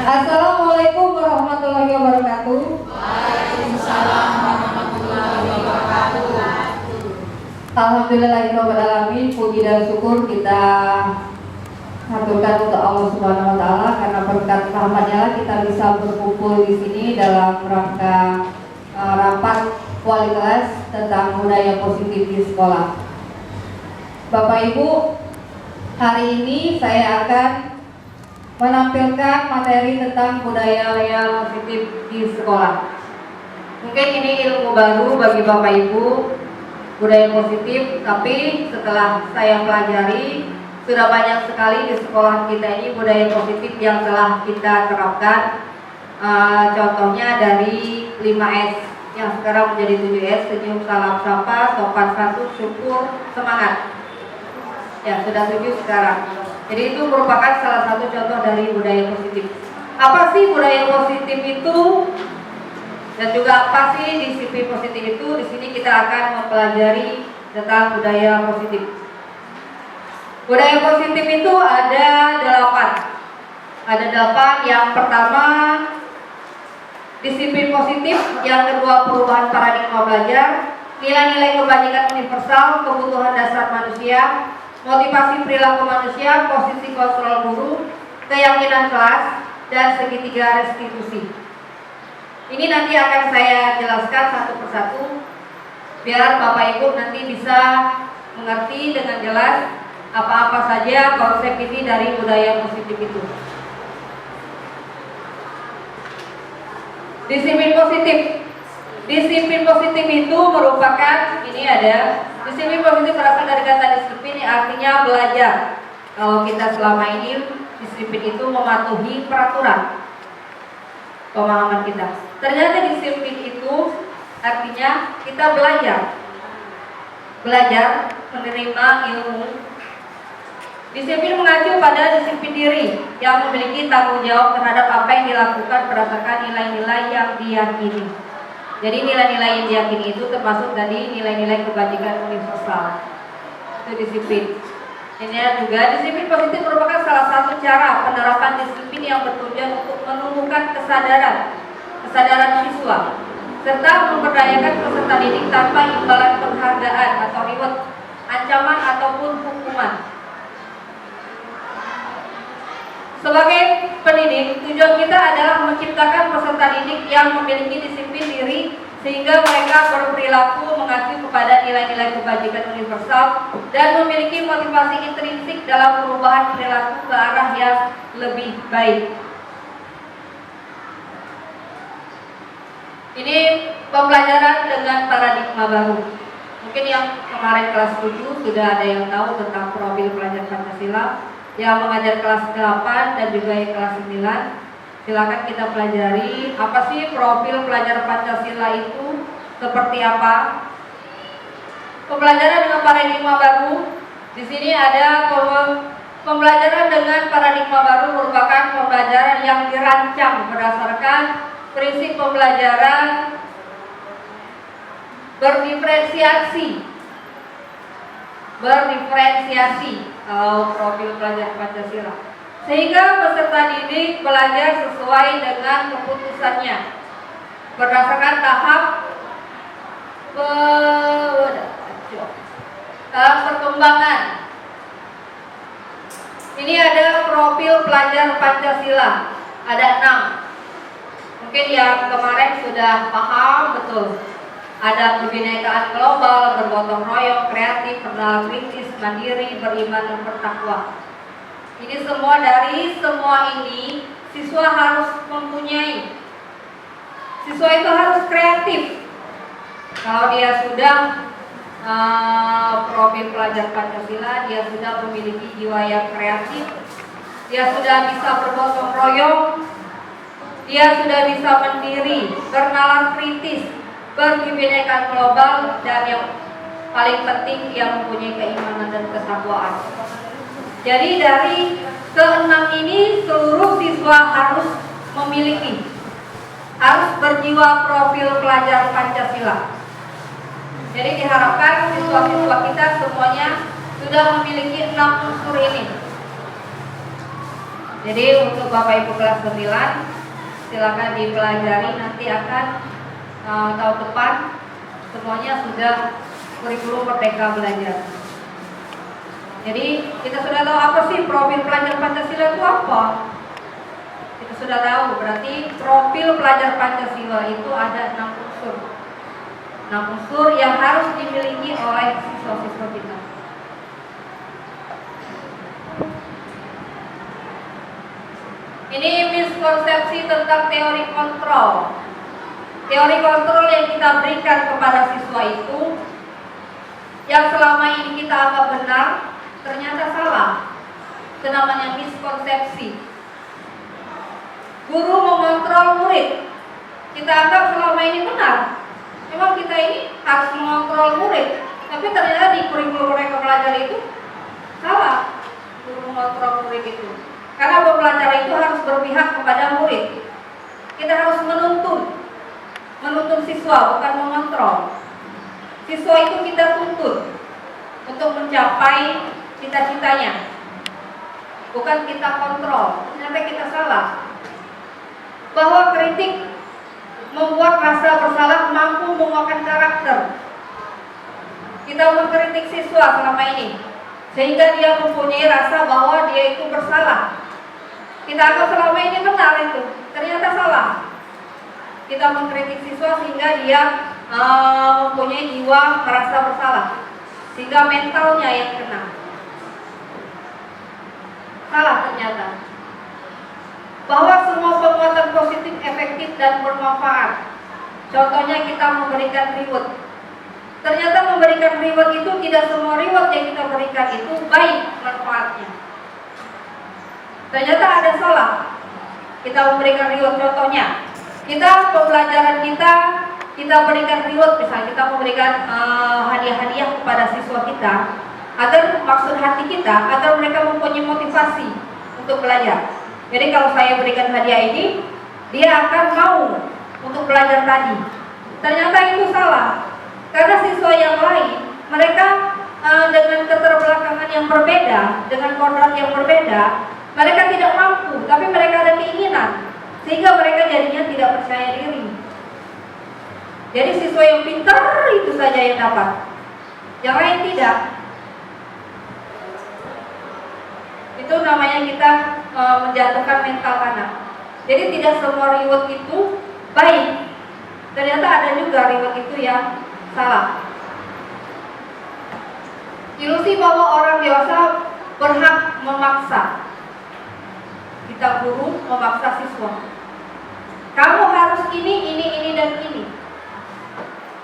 Assalamualaikum warahmatullahi wabarakatuh. Waalaikumsalam warahmatullahi wabarakatuh. Alhamdulillahirabbil alamin, puji dan syukur kita haturkan untuk Allah Subhanahu wa taala karena berkat rahmatnya kita bisa berkumpul di sini dalam rangka rapat wali kelas tentang budaya positif di sekolah. Bapak Ibu, hari ini saya akan menampilkan materi tentang budaya yang positif di sekolah. Mungkin ini ilmu baru bagi Bapak Ibu, budaya positif, tapi setelah saya pelajari sudah banyak sekali di sekolah kita ini budaya positif yang telah kita terapkan. Contohnya dari 5S yang sekarang menjadi 7S, senyum, salam, sapa, sopan santun, syukur, semangat. Ya, sudah 7 sekarang. Jadi itu merupakan salah satu contoh dari budaya positif. Apa sih budaya positif itu? Dan juga apa sih disiplin positif itu? Di sini kita akan mempelajari tentang budaya positif. Budaya positif itu ada 8. Ada 8. Yang pertama disiplin positif, yang kedua perubahan paradigma belajar, nilai-nilai kebajikan universal, kebutuhan dasar manusia, motivasi perilaku manusia, posisi kontrol guru, keyakinan kelas, dan segitiga restitusi. Ini nanti akan saya jelaskan satu persatu biar Bapak Ibu nanti bisa mengerti dengan jelas apa-apa saja konsep ini dari budaya positif itu. Disiplin positif. Disiplin positif itu merupakan, ini ada, disiplin positif berasal dari kata disiplin yang artinya belajar. Kalau kita selama ini disiplin itu mematuhi peraturan, pemahaman kita. Ternyata disiplin itu artinya kita belajar menerima ilmu. Disiplin mengacu pada disiplin diri yang memiliki tanggung jawab terhadap apa yang dilakukan berdasarkan nilai-nilai yang diyakini. Jadi nilai-nilai yang diyakini itu termasuk tadi nilai-nilai kebajikan universal. Itu disiplin. Ini juga disiplin positif merupakan salah satu cara penerapan disiplin yang bertujuan untuk menumbuhkan kesadaran siswa serta memberdayakan peserta didik tanpa imbalan penghargaan atau reward, ancaman ataupun hukuman. Sebagai pendidik, tujuan kita adalah menciptakan peserta didik yang memiliki disiplin diri sehingga mereka berperilaku mengacu kepada nilai-nilai kebajikan universal dan memiliki motivasi intrinsik dalam perubahan perilaku ke arah yang lebih baik. Ini pembelajaran dengan paradigma baru. Mungkin yang kemarin kelas 7 sudah ada yang tahu tentang profil pelajar Pancasila. Yang mengajar kelas 8 dan juga yang kelas 9, silakan kita pelajari apa sih profil pelajar Pancasila itu, seperti apa. Pembelajaran dengan paradigma baru. Di sini ada pembelajaran dengan paradigma baru merupakan pembelajaran yang dirancang berdasarkan prinsip pembelajaran berdiferensiasi atau profil pelajar Pancasila, sehingga peserta didik belajar sesuai dengan keputusannya berdasarkan tahap perkembangan. Ini ada profil pelajar Pancasila, ada 6. Mungkin yang kemarin sudah paham betul. Ada kebinekaan global, bergotong royong, kreatif, bernalak kritis, mandiri, beriman, dan bertakwa. Ini semua, dari semua ini siswa harus mempunyai. Siswa itu harus kreatif. Kalau dia sudah profil pelajar Pancasila, dia sudah memiliki jiwa yang kreatif, dia sudah bisa bergotong royong, dia sudah bisa mandiri, bernalar kritis, berkebinekaan global, dan yang paling penting dia mempunyai keimanan dan ketakwaan. Jadi dari ke-6 ini seluruh siswa harus memiliki, harus berjiwa profil pelajar Pancasila. Jadi diharapkan siswa-siswa kita semuanya sudah memiliki 6 unsur ini. Jadi untuk Bapak Ibu kelas 9 silakan dipelajari, nanti akan tahun depan semuanya sudah kurikulum Merdeka Belajar. Jadi kita sudah tahu apa sih profil pelajar Pancasila itu apa? Kita sudah tahu, berarti profil pelajar Pancasila itu ada 6 unsur. 6 unsur yang harus dimiliki oleh siswa-siswa kita. Ini miskonsepsi tentang teori kontrol. Teori kontrol yang kita berikan kepada siswa itu, yang selama ini kita anggap benar, ternyata salah. Itu namanya miskonsepsi. Guru mengontrol murid, kita anggap selama ini benar. Memang kita ini harus mengontrol murid, tapi ternyata di kurikulum mereka belajar itu salah. Guru mengontrol murid itu, karena pembelajaran itu harus berpihak kepada murid. Kita harus menuntun siswa, bukan mengontrol. Siswa itu kita tuntut untuk mencapai cita-citanya, bukan kita kontrol. Ternyata kita salah. Bahwa kritik membuat rasa bersalah mampu menguatkan karakter. Kita mengkritik siswa selama ini sehingga dia mempunyai rasa bahwa dia itu bersalah. Kita anggap selama ini benar itu, ternyata salah. Kita mengkritik siswa sehingga dia mempunyai jiwa merasa bersalah, sehingga mentalnya yang kena. Salah ternyata. Bahwa semua penguatan positif efektif dan bermanfaat. Contohnya kita memberikan reward. Ternyata memberikan reward itu tidak semua reward yang kita berikan itu baik manfaatnya. Ternyata ada salah. Kita memberikan reward, contohnya kita pembelajaran kita berikan reward, misalnya kita memberikan hadiah-hadiah kepada siswa kita agar maksud hati kita agar mereka mempunyai motivasi untuk belajar. Jadi kalau saya berikan hadiah ini, dia akan mau untuk belajar tadi. Ternyata itu salah, karena siswa yang lain mereka dengan keterbelakangan yang berbeda, dengan kodrat yang berbeda, mereka tidak mampu, tapi mereka ada keinginan, sehingga mereka jadinya tidak percaya diri. Jadi siswa yang pintar itu saja yang dapat, yang lain tidak. Itu namanya kita menjatuhkan mental anak. Jadi tidak semua reward itu baik. Ternyata ada juga reward itu yang salah. Ilusi bahwa orang dewasa berhak memaksa. Kita guru memaksa siswa. Kamu harus ini, dan ini.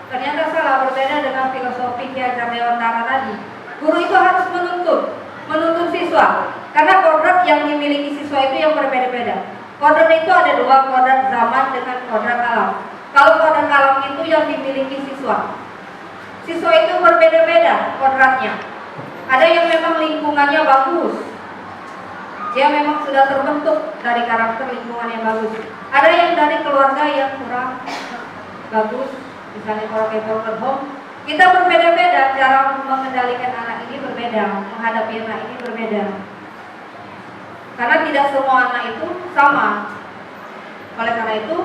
Ternyata salah, berbeda dengan filosofi Ki Hajar Dewantara tadi. Guru itu harus menuntun siswa. Karena kodrat yang dimiliki siswa itu yang berbeda-beda. Kodrat itu ada dua, kodrat zaman dengan kodrat alam. Kalau kodrat alam itu yang dimiliki siswa. Siswa itu berbeda-beda kodratnya. Ada yang memang lingkungannya bagus. Dia memang sudah terbentuk dari karakter lingkungan yang bagus. Ada yang dari keluarga yang kurang bagus. Misalnya kalau kayak broken home. Kita berbeda-beda, cara mengendalikan anak ini berbeda, menghadapi anak ini berbeda. Karena tidak semua anak itu sama. Oleh karena itu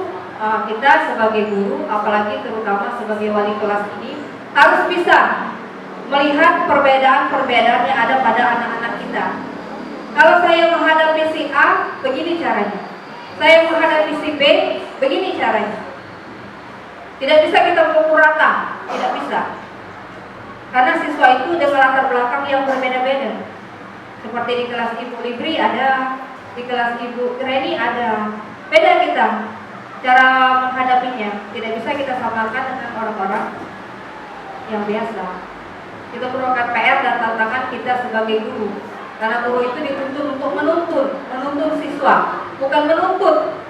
kita sebagai guru, apalagi terutama sebagai wali kelas ini, harus bisa melihat perbedaan-perbedaan yang ada pada anak-anak kita. Kalau saya menghadapi si A, begini caranya. Saya menghadapi si B, begini caranya. Tidak bisa kita pukul rata, tidak bisa. Karena siswa itu dengan latar belakang yang berbeda-beda. Seperti di kelas Ibu Libri ada, di kelas Ibu Reni ada. Beda kita cara menghadapinya. Tidak bisa kita samakan dengan orang-orang yang biasa. Itu merupakan PR dan tantangan kita sebagai guru. Karena guru itu dituntut untuk menuntun siswa, bukan menuntut.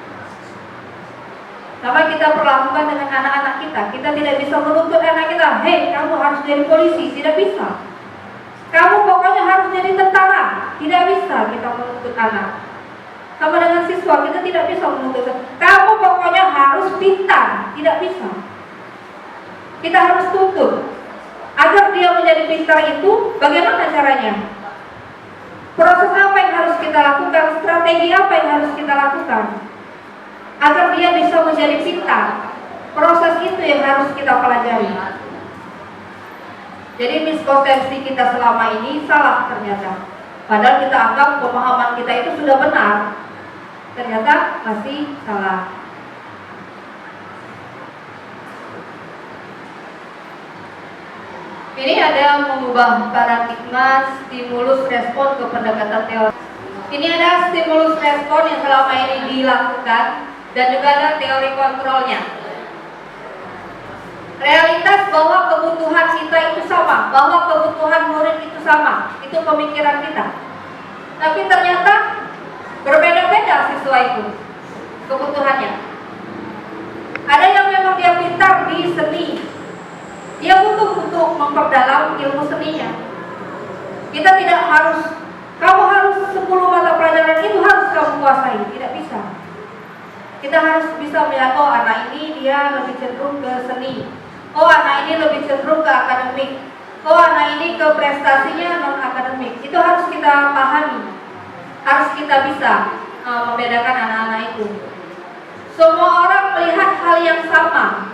Sama kita perlakukan dengan anak-anak kita. Kita tidak bisa menuntut anak kita, hei kamu harus jadi polisi, tidak bisa. Kamu pokoknya harus jadi tentara, tidak bisa kita menuntut anak. Sama dengan siswa, kita tidak bisa menuntut. Kamu pokoknya harus pintar, tidak bisa. Kita harus tuntut. Agar dia menjadi pintar itu, bagaimana caranya? Proses apa yang harus kita lakukan? Strategi apa yang harus kita lakukan agar dia bisa menjadi pintar? Proses itu yang harus kita pelajari. Jadi miskonsepsi kita selama ini salah ternyata. Padahal kita anggap pemahaman kita itu sudah benar, ternyata masih salah. Ini ada mengubah paradigma stimulus respon ke pendekatan teori. Ini ada stimulus respon yang selama ini dilakukan dan juga ada teori kontrolnya. Realitas bahwa kebutuhan kita itu sama, bahwa kebutuhan murid itu sama, itu pemikiran kita. Tapi ternyata berbeda-beda siswa itu kebutuhannya. Ada yang memang dia pintar di seni, dia butuh untuk memperdalam ilmu seninya. Kita tidak harus, kamu harus 10 mata pelajaran itu harus kamu kuasai, tidak bisa. Kita harus bisa melihat, oh anak ini dia lebih cenderung ke seni, oh anak ini lebih cenderung ke akademik, oh anak ini ke prestasinya non akademik. Itu harus kita pahami, harus kita bisa membedakan anak-anak itu. Semua orang melihat hal yang sama.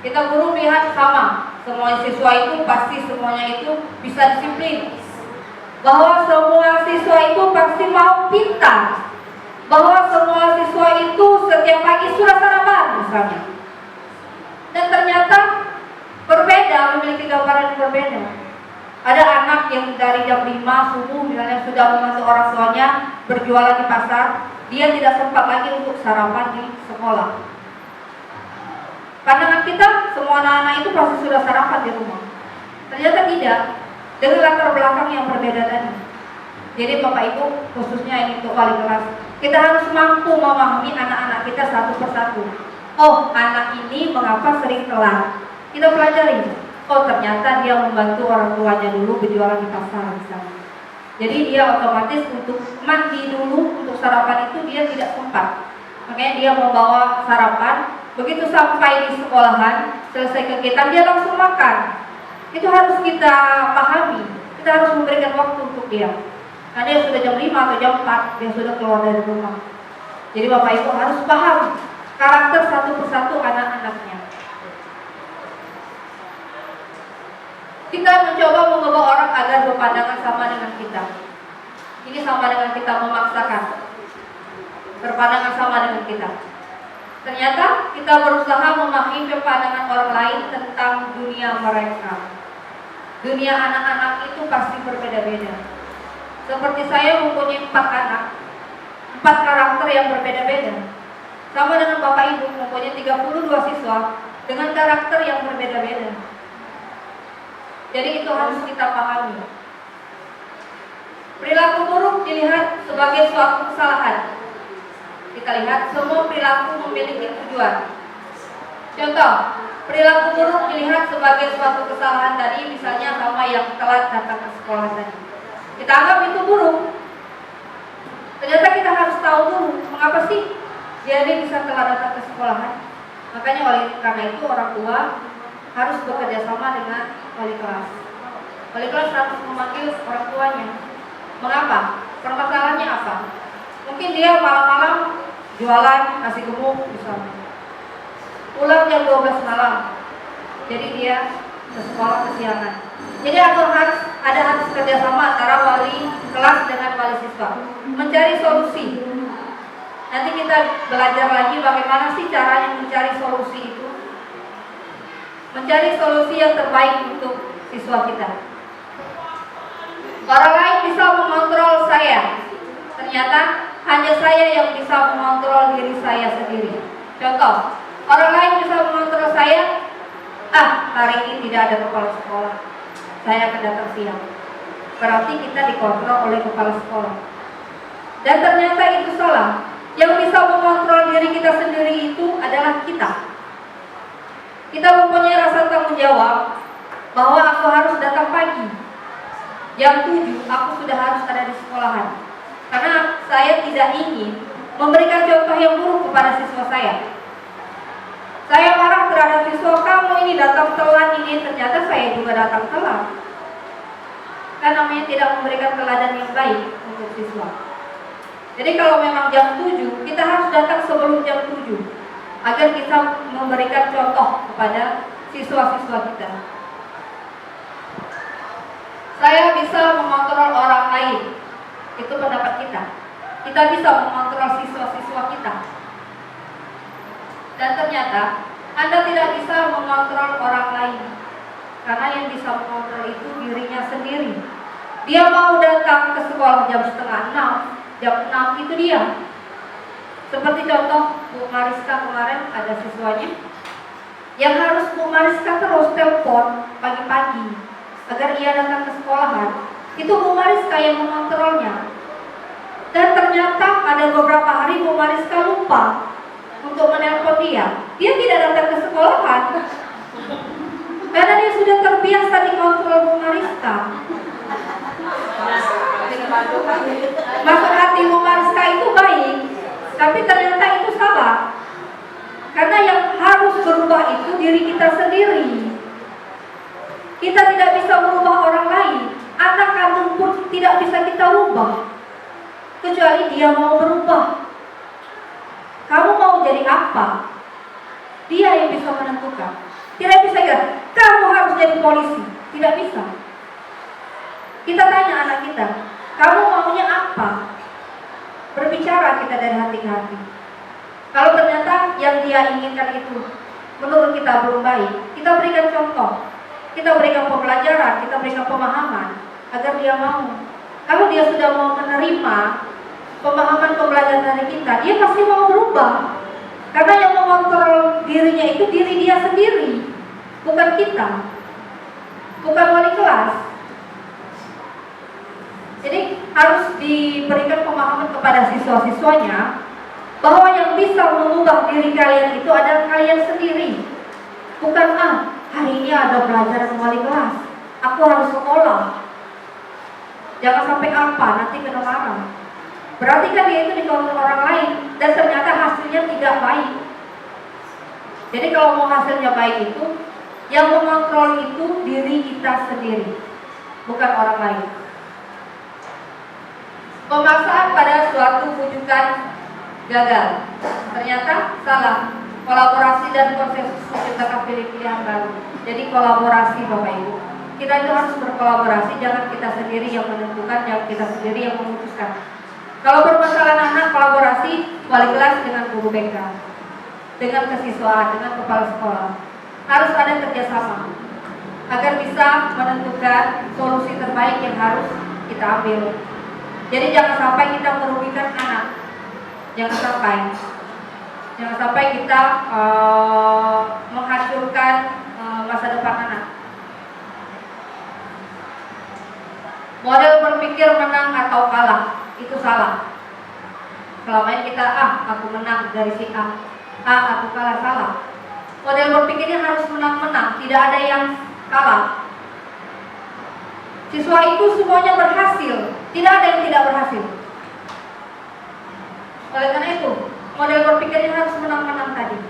Kita guru lihat sama, semua siswa itu pasti semuanya itu bisa disiplin, bahwa semua siswa itu pasti mau pintar, bahwa semua siswa itu setiap pagi sudah sarapan misalnya. Dan ternyata berbeda, memiliki gambaran yang berbeda. Ada anak yang dari jam 5 subuh misalnya sudah membantu orang tuanya berjualan di pasar, dia tidak sempat lagi untuk sarapan di sekolah. Pandangan kita, semua anak-anak itu pasti sudah sarapan di rumah. Ternyata tidak, dengan latar belakang yang berbeda tadi. Jadi Bapak Ibu, khususnya ini untuk wali kelas, kita harus mampu memahami anak-anak kita satu persatu. Oh, anak ini mengapa sering telat? Kita pelajari. Oh, ternyata dia membantu orang tuanya dulu berjualan di pasar misalnya. Jadi dia otomatis untuk mandi dulu, untuk sarapan itu dia tidak sempat. Makanya dia membawa sarapan. Begitu sampai di sekolahan, selesai kegiatan dia langsung makan. Itu harus kita pahami. Kita harus memberikan waktu untuk dia. Nah, dia sudah jam 5 atau jam 4, dia sudah keluar dari rumah. Jadi Bapak Ibu harus paham karakter satu persatu anak-anaknya. Kita mencoba mengubah orang agar berpandangan sama dengan kita. Ini sama dengan kita memaksakan berpandangan sama dengan kita. Ternyata kita berusaha memahami pandangan orang lain tentang dunia mereka. Dunia anak-anak itu pasti berbeda-beda. Seperti saya mempunyai 4 anak, 4 karakter yang berbeda-beda. Sama dengan Bapak Ibu mempunyai 32 siswa dengan karakter yang berbeda-beda. Jadi itu harus kita pahami. Perilaku buruk dilihat sebagai suatu kesalahan. Kita lihat semua perilaku memiliki tujuan. Contoh, perilaku buruk dilihat sebagai suatu kesalahan tadi, misalnya sama yang telat datang ke sekolah tadi. Kita anggap itu buruk. Ternyata kita harus tahu dulu mengapa sih dia ini bisa telat datang ke sekolahan. Makanya karena itu orang tua harus bekerja sama dengan wali kelas. Wali kelas harus memanggil orang tuanya. Mengapa? Permasalahannya apa? Mungkin dia malam-malam jualan nasi gemuk misalnya, pulang jam 12 malam, jadi dia ke sekolah kesiangan. Jadi harus kerjasama antara wali kelas dengan wali siswa, mencari solusi. Nanti kita belajar lagi bagaimana sih caranya mencari solusi itu, mencari solusi yang terbaik untuk siswa kita. Orang lain bisa mengontrol saya, ternyata hanya saya yang bisa mengontrol diri saya sendiri. Contoh, orang lain bisa mengontrol saya. Hari ini tidak ada kepala sekolah, saya akan datang siang. Berarti kita dikontrol oleh kepala sekolah. Dan ternyata itu salah. Yang bisa mengontrol diri kita sendiri itu adalah kita. Kita mempunyai rasa tanggung jawab bahwa aku harus datang pagi. Jam 7 aku sudah harus ada di sekolahan. Karena saya tidak ingin memberikan contoh yang buruk kepada siswa saya. Saya marah terhadap siswa, kamu ini datang telat ini, ternyata saya juga datang telat. kan namanya tidak memberikan teladan yang baik untuk siswa. Jadi kalau memang jam 7, kita harus datang sebelum jam 7 agar kita memberikan contoh kepada siswa-siswa kita. Saya bisa mengontrol orang lain, itu pendapat kita. Kita bisa mengontrol siswa-siswa kita. Dan ternyata Anda tidak bisa mengontrol orang lain, karena yang bisa mengontrol itu dirinya sendiri. Dia mau datang ke sekolah jam setengah 6, jam 6 itu dia. Seperti contoh Bu Mariska kemarin, ada siswanya yang harus Bu Mariska terus telepon pagi-pagi agar ia datang ke sekolahan. Itu Bu Mariska yang mengontrolnya. Dan ternyata ada beberapa hari Bu Mariska lupa untuk menelpon dia. Dia tidak datang ke sekolahan karena dia sudah terbiasa dikontrol Bu Mariska. Maksud hati Bu Mariska itu baik, tapi ternyata itu salah. Karena yang harus berubah itu diri kita sendiri. Kita tidak bisa merubah orang lain. Anak kandung pun tidak bisa kita ubah, kecuali dia mau berubah. Kamu mau jadi apa? Dia yang bisa menentukan. Tidak bisa kira, kamu harus jadi polisi. Tidak bisa. Kita tanya anak kita, kamu maunya apa? Berbicara kita dari hati ke hati. Kalau ternyata yang dia inginkan itu menurut kita belum baik, kita berikan contoh, kita berikan pembelajaran, kita berikan pemahaman agar dia mau. Kalau dia sudah mau menerima pemahaman pembelajaran dari kita, dia pasti mau berubah. Karena yang mengontrol dirinya itu diri dia sendiri, bukan kita, bukan wali kelas. Jadi harus diberikan pemahaman kepada siswa-siswanya bahwa yang bisa mengubah diri kalian itu adalah kalian sendiri. Bukan hari ini ada pelajaran wali kelas, aku harus sekolah. Jangan sampai apa, nanti kena marah. Berarti kan dia itu dikontrol orang lain dan ternyata hasilnya tidak baik. Jadi kalau mau hasilnya baik itu, yang mengontrol itu diri kita sendiri, bukan orang lain. Pemaksaan pada suatu wujudan gagal, ternyata salah. Kolaborasi dan konsensus menciptakan pilihan baru. Jadi kolaborasi Bapak Ibu, kita itu harus berkolaborasi, jangan kita sendiri yang menentukan, jangan kita sendiri yang memutuskan. Kalau permasalahan anak, kolaborasi wali kelas dengan guru BK, dengan kesiswaan, dengan kepala sekolah. Harus ada kerjasama agar bisa menentukan solusi terbaik yang harus kita ambil. Jadi jangan sampai kita merugikan anak, jangan sampai kita menghancurkan masa depan anak. Model berpikir menang atau kalah itu salah. Selama ini kita aku menang dari si A, aku kalah, salah. Model berpikirnya harus menang-menang, tidak ada yang kalah. Siswa itu semuanya berhasil, tidak ada yang tidak berhasil. Oleh karena itu, model berpikirnya harus menang-menang tadi.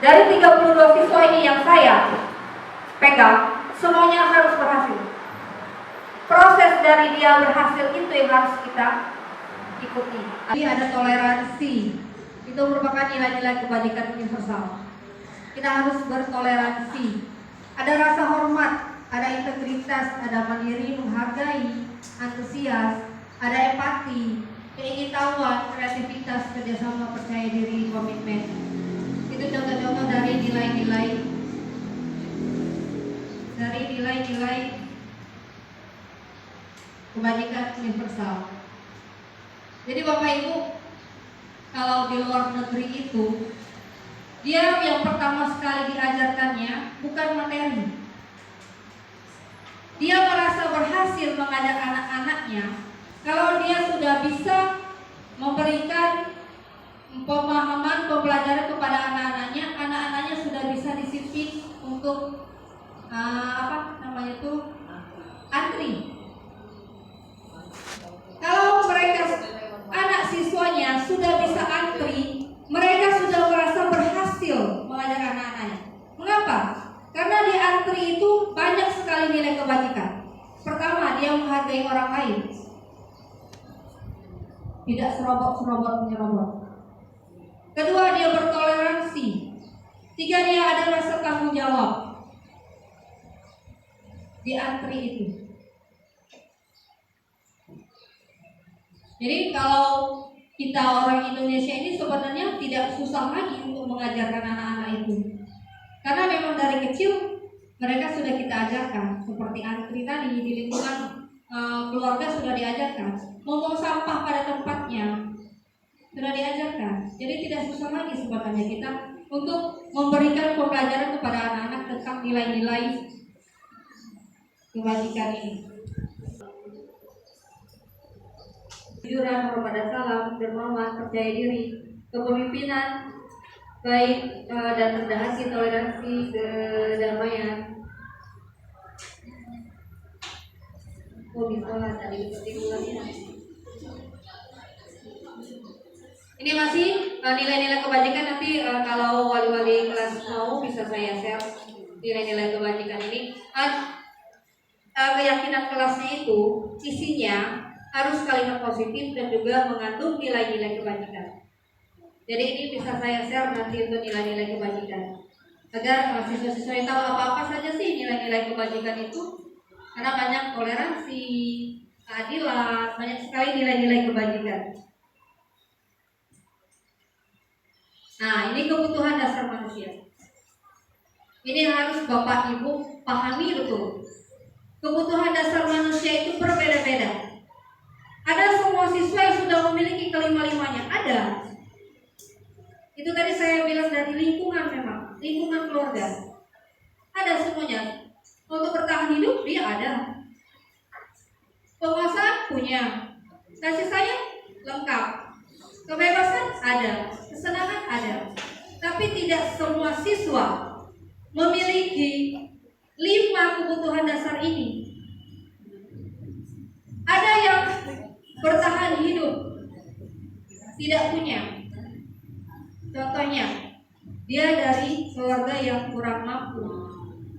Dari 32 siswa ini yang saya pegang, semuanya harus berhasil. Proses dari dia berhasil itu yang harus kita ikuti. Jadi ada toleransi, itu merupakan nilai-nilai kebajikan universal. Kita harus bertoleransi. Ada rasa hormat, ada integritas, ada mandiri, menghargai, antusias, ada empati, keingintahuan, kreativitas, kerjasama, percaya diri, komitmen. Itu contoh-contoh dari nilai-nilai kebajikan universal. Jadi Bapak Ibu, kalau di luar negeri itu, dia yang pertama sekali diajarkannya bukan materi. Dia merasa berhasil mengajak anak-anaknya kalau dia sudah bisa memberikan pemahaman pembelajaran kepada anak-anaknya sudah bisa disiplin untuk antri. Kalau mereka anak siswanya sudah bisa antri, mereka sudah merasa berhasil mengajar anak-anaknya. Mengapa? Karena di antri itu banyak sekali nilai kebajikan. tidak serobot menyerobot. Kedua, dia bertoleransi. Tiga, dia ada rasa tanggung jawab di antri itu. Jadi kalau kita orang Indonesia ini sebenarnya tidak susah lagi untuk mengajarkan anak-anak itu, karena memang dari kecil mereka sudah kita ajarkan seperti antri tadi di lingkungan keluarga sudah diajarkan, ngomong sampah pada tempatnya sudah diajarkan. Jadi tidak susah lagi sebenarnya kita untuk memberikan pembelajaran kepada anak-anak tentang nilai-nilai kebajikan ini. Kejujuran, hormat dan salam, dermawan, percaya diri, kepemimpinan baik dan rendah hati, toleransi, kedamaian. Bisa tadi seperti ulangnya. Ini masih nilai-nilai kebajikan. Nanti kalau wali-wali kelas mau bisa saya share nilai-nilai kebajikan ini. Keyakinan kelasnya itu isinya harus kalimat positif dan juga mengandung nilai-nilai kebajikan. Jadi ini bisa saya share nanti untuk nilai-nilai kebajikan, agar siswa-siswa tahu apa-apa saja sih nilai-nilai kebajikan itu. Karena banyak toleransi, keadilan, banyak sekali nilai-nilai kebajikan. Nah, ini kebutuhan dasar manusia. Ini harus Bapak Ibu pahami betul. Kebutuhan dasar manusia itu berbeda-beda. Ada semua siswa yang sudah memiliki kelima-limanya, ada. Itu tadi saya bilang dari lingkungan, memang lingkungan keluarga. Ada semuanya. Untuk bertahan hidup dia ada. Penguasaan punya. Kasih sayang lengkap. Kebebasan ada. Kesenangan ada. Tapi tidak semua siswa memiliki 5 kebutuhan dasar ini. Ada yang bertahan hidup tidak punya. Contohnya, dia dari keluarga yang kurang mampu.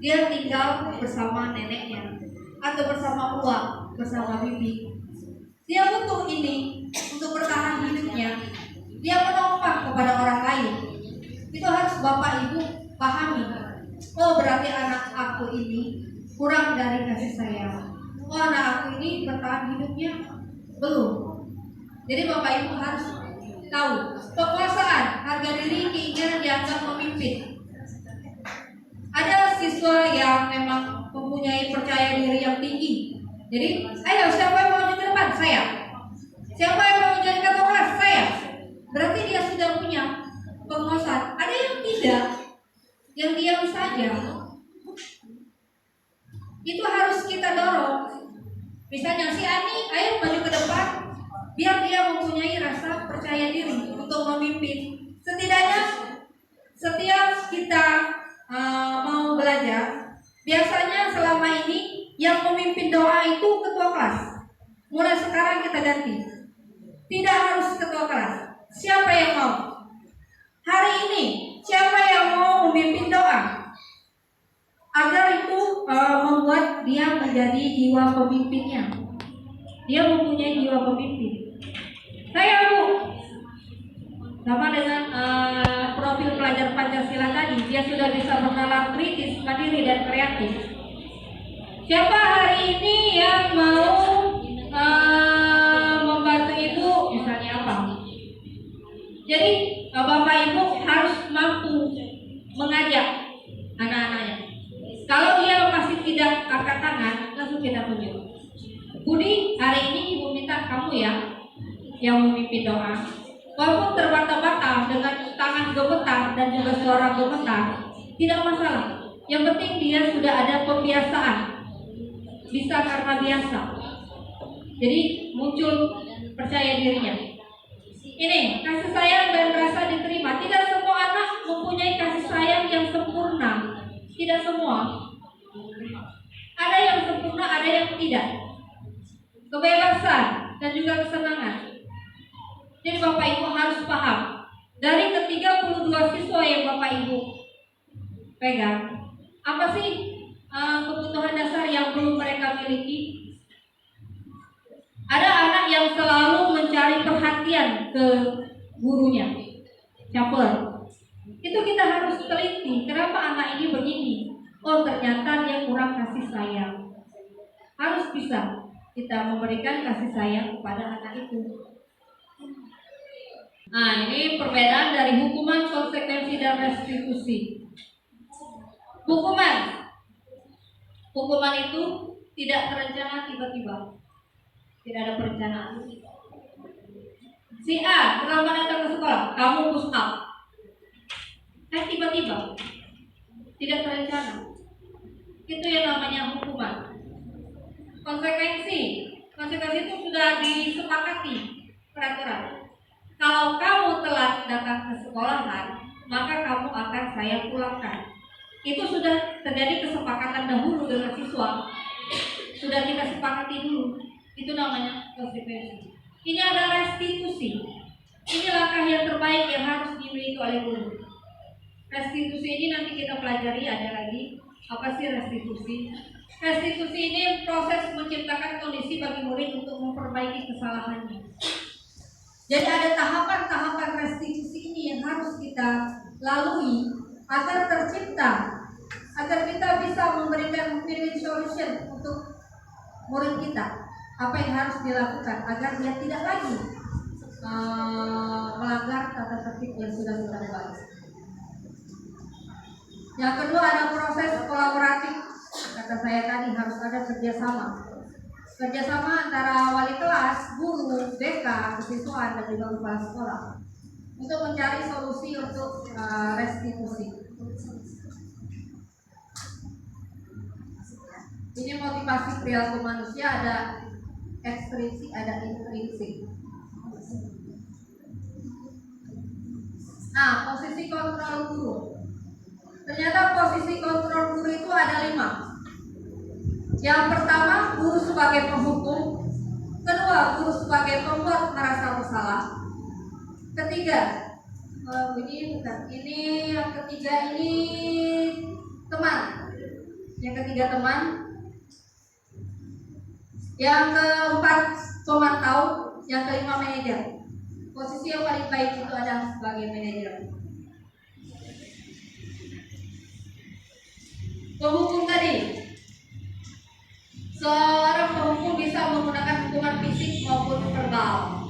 Dia tinggal bersama neneknya atau bersama uang, bersama bibi. Dia butuh ini untuk bertahan hidupnya. Dia menopang kepada orang lain. Itu harus Bapak Ibu pahami. Oh, berarti anak aku ini kurang dari kasih sayang. Oh, anak aku ini bertahan hidupnya belum. Jadi Bapak Ibu harus tahu penguasaan, harga diri, keinginan dianggap memimpin. Ada siswa yang memang mempunyai percaya diri yang tinggi. Jadi, ayo siapa yang mau maju ke depan? Saya. Siapa yang mau jadi ketua kelas? Saya. Berarti dia sudah punya penguasaan. Ada yang tidak, yang diam saja. Itu harus kita dorong. Misalnya si Ani, ayo maju ke depan, biar dia mempunyai rasa percaya diri untuk memimpin. Setidaknya setiap kita mau belajar, biasanya selama ini yang memimpin doa itu ketua kelas. Mulai sekarang kita ganti. Tidak harus ketua kelas. Siapa yang mau? Hari ini siapa yang mau memimpin doa? Agar itu membuat dia menjadi jiwa pemimpinnya. Dia mempunyai jiwa pemimpin. Saya Bu, sama dengan profil pelajar Pancasila tadi, dia sudah bisa bernalar kritis, mandiri dan kreatif. Siapa hari ini yang mau membantu Ibu misalnya apa? Jadi Bapak Ibu harus mampu mengajak anak-anaknya. Kalau dia masih tidak angkat tangan, langsung kita tunjuk. Budi, hari ini Ibu minta kamu ya yang memimpin doa. Walaupun terbata-bata dengan tangan gemetar dan juga suara gemetar, tidak masalah. Yang penting dia sudah ada pembiasaan. Bisa karena biasa. Jadi muncul percaya dirinya. Ini kasih sayang dan rasa diterima. Tidak semua anak mempunyai kasih sayang yang sempurna. Tidak semua. Ada yang sempurna, ada yang tidak. Kebebasan dan juga kesenangan. Jadi Bapak Ibu harus paham. Dari ke-32 siswa yang Bapak Ibu pegang, apa sih kebutuhan dasar yang belum mereka miliki? Ada anak yang selalu mencari mencari perhatian ke gurunya, caper. Itu kita harus teliti, kenapa anak ini begini? Oh, ternyata dia kurang kasih sayang. Harus bisa kita memberikan kasih sayang kepada anak itu. Nah, ini perbedaan dari hukuman, konsekuensi, dan restitusi. Hukuman itu tidak terencana tiba-tiba, tidak ada perencanaan. Si A terlambat datang ke sekolah, kamu push up. Kan tiba-tiba, tidak terencana. Itu yang namanya hukuman. Konsekuensi itu sudah disepakati peraturan. Kalau kamu telat datang ke sekolahan, maka kamu akan saya pulangkan. Itu sudah terjadi kesepakatan dahulu dengan siswa. Sudah kita sepakati dulu. Itu namanya konsekuensi. Ini ada restitusi. Ini langkah yang terbaik yang harus dimiliki oleh guru. Restitusi ini nanti kita pelajari, ada lagi. Apa sih restitusi? Restitusi ini proses menciptakan kondisi bagi murid untuk memperbaiki kesalahannya. Jadi ada tahapan-tahapan restitusi ini yang harus kita lalui agar kita bisa memberikan win-win solution untuk murid kita. Apa yang harus dilakukan agar dia tidak lagi melanggar tata tertib yang sudah kita buat. Yang kedua ada proses kolaboratif. Kata saya tadi harus ada kerjasama antara wali kelas, guru, BK, kesiswaan, dan juga kepala sekolah untuk mencari solusi untuk restitusi. Ini motivasi perilaku manusia, ada ekstrinsik, ada intrinsik. Nah, posisi kontrol guru. Ternyata posisi kontrol guru itu ada 5. Yang pertama, guru sebagai penghukum. Kedua, guru sebagai pembuat merasa bersalah. Ketiga, yang ketiga ini teman. Yang ketiga teman. Yang keempat pemantau. Yang kelima manajer. Posisi yang paling baik itu adalah sebagai manajer. Penghukum tadi. Seorang penghukum bisa menggunakan hukuman fisik maupun verbal.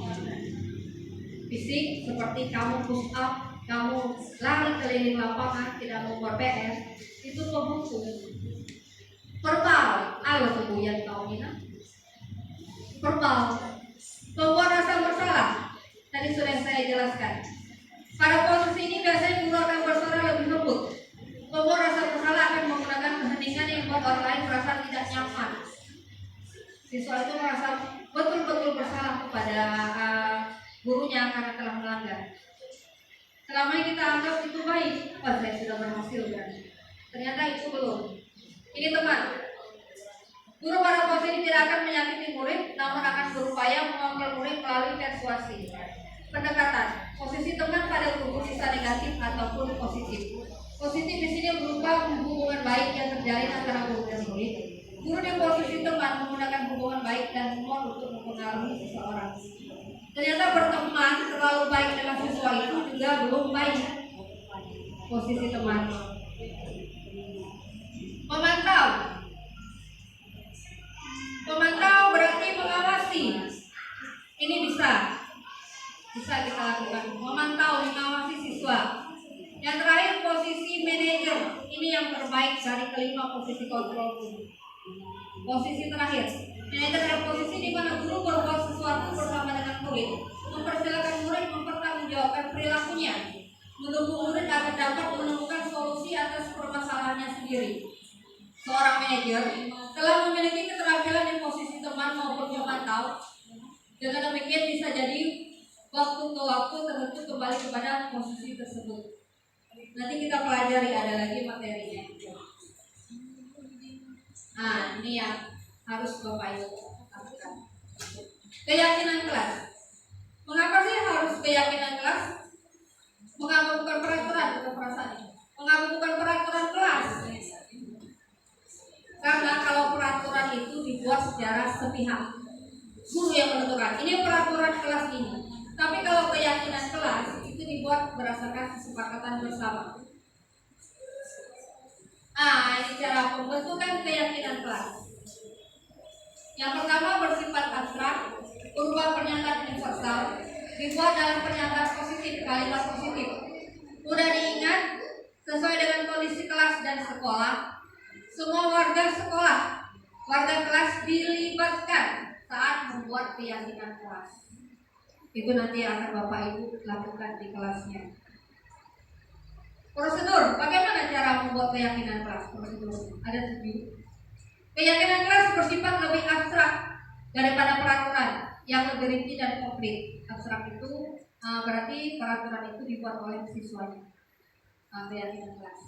Fisik seperti kamu push up, kamu lari keliling lapangan, tidak membuat PR, itu penghukum. Verbal, ayo kemudian kau ini. Verbal, membuat rasa bersalah. Tadi sudah saya jelaskan. Pada posisi ini biasanya guru akan bersuara lebih lembut. Membuat rasa bersalah akan menggunakan keheningan yang membuat orang lain merasa tidak nyaman. Siswa itu merasa betul-betul bersalah kepada gurunya karena telah melanggar. Selama ini kita anggap itu baik, saya sudah berhasil kan? Ternyata itu belum. Ini teman. Guru pada posisi ini tidak akan menyakiti murid, namun akan berupaya mengontrol murid melalui persuasi. Pendekatan. Posisi teman pada guru bisa negatif ataupun positif. Positif di sini berupa hubungan baik yang terjalin antara guru dan murid. Guru di posisi teman menggunakan hubungan baik dan humor untuk mempengaruhi seseorang. Ternyata berteman terlalu baik dengan siswa itu juga belum baik. Posisi teman. Memantau berarti mengawasi. Ini bisa kita lakukan. Memantau, mengawasi siswa. Yang terakhir posisi manajer. Ini yang terbaik dari kelima posisi kontrol guru. Posisi terakhir, manajer adalah posisi di mana guru berbuat sesuatu bersama dengan murid, mempersilakan murid mempertanggungjawabkan perilakunya, menunggu murid agar dapat menemukan solusi atas permasalahannya sendiri. Seorang manajer telah memiliki keterampilan di posisi teman maupun pemantau. Dengan demikian bisa jadi waktu ke waktu tertentu kembali kepada posisi tersebut. Nanti kita pelajari, ada lagi materinya. Nah, ini yang harus Bapak Ibu lakukan. Keyakinan kelas. Mengapa sih harus keyakinan kelas? Mengapa bukan peraturan atau perasaan? Mengapa bukan peraturan kelas? Karena kalau peraturan itu dibuat secara sepihak, guru yang menentukan. Ini peraturan kelas ini. keyakinan kelas itu dibuat berdasarkan kesepakatan bersama. Ini cara pembentukan keyakinan kelas. Yang pertama bersifat abstrak, berupa pernyataan universal, dibuat dalam pernyataan positif, kalimat positif, mudah diingat, sesuai dengan kondisi kelas dan sekolah. Semua warga sekolah, warga kelas dilibatkan saat membuat keyakinan kelas. Itu nanti akan Bapak Ibu lakukan di kelasnya. Prosedur, bagaimana cara membuat keyakinan kelas? Prosedur, ada 7. Keyakinan kelas bersifat lebih abstrak daripada peraturan yang lebih rinci dan konkret. Abstrak itu berarti peraturan itu dibuat oleh siswanya. Keyakinan kelas.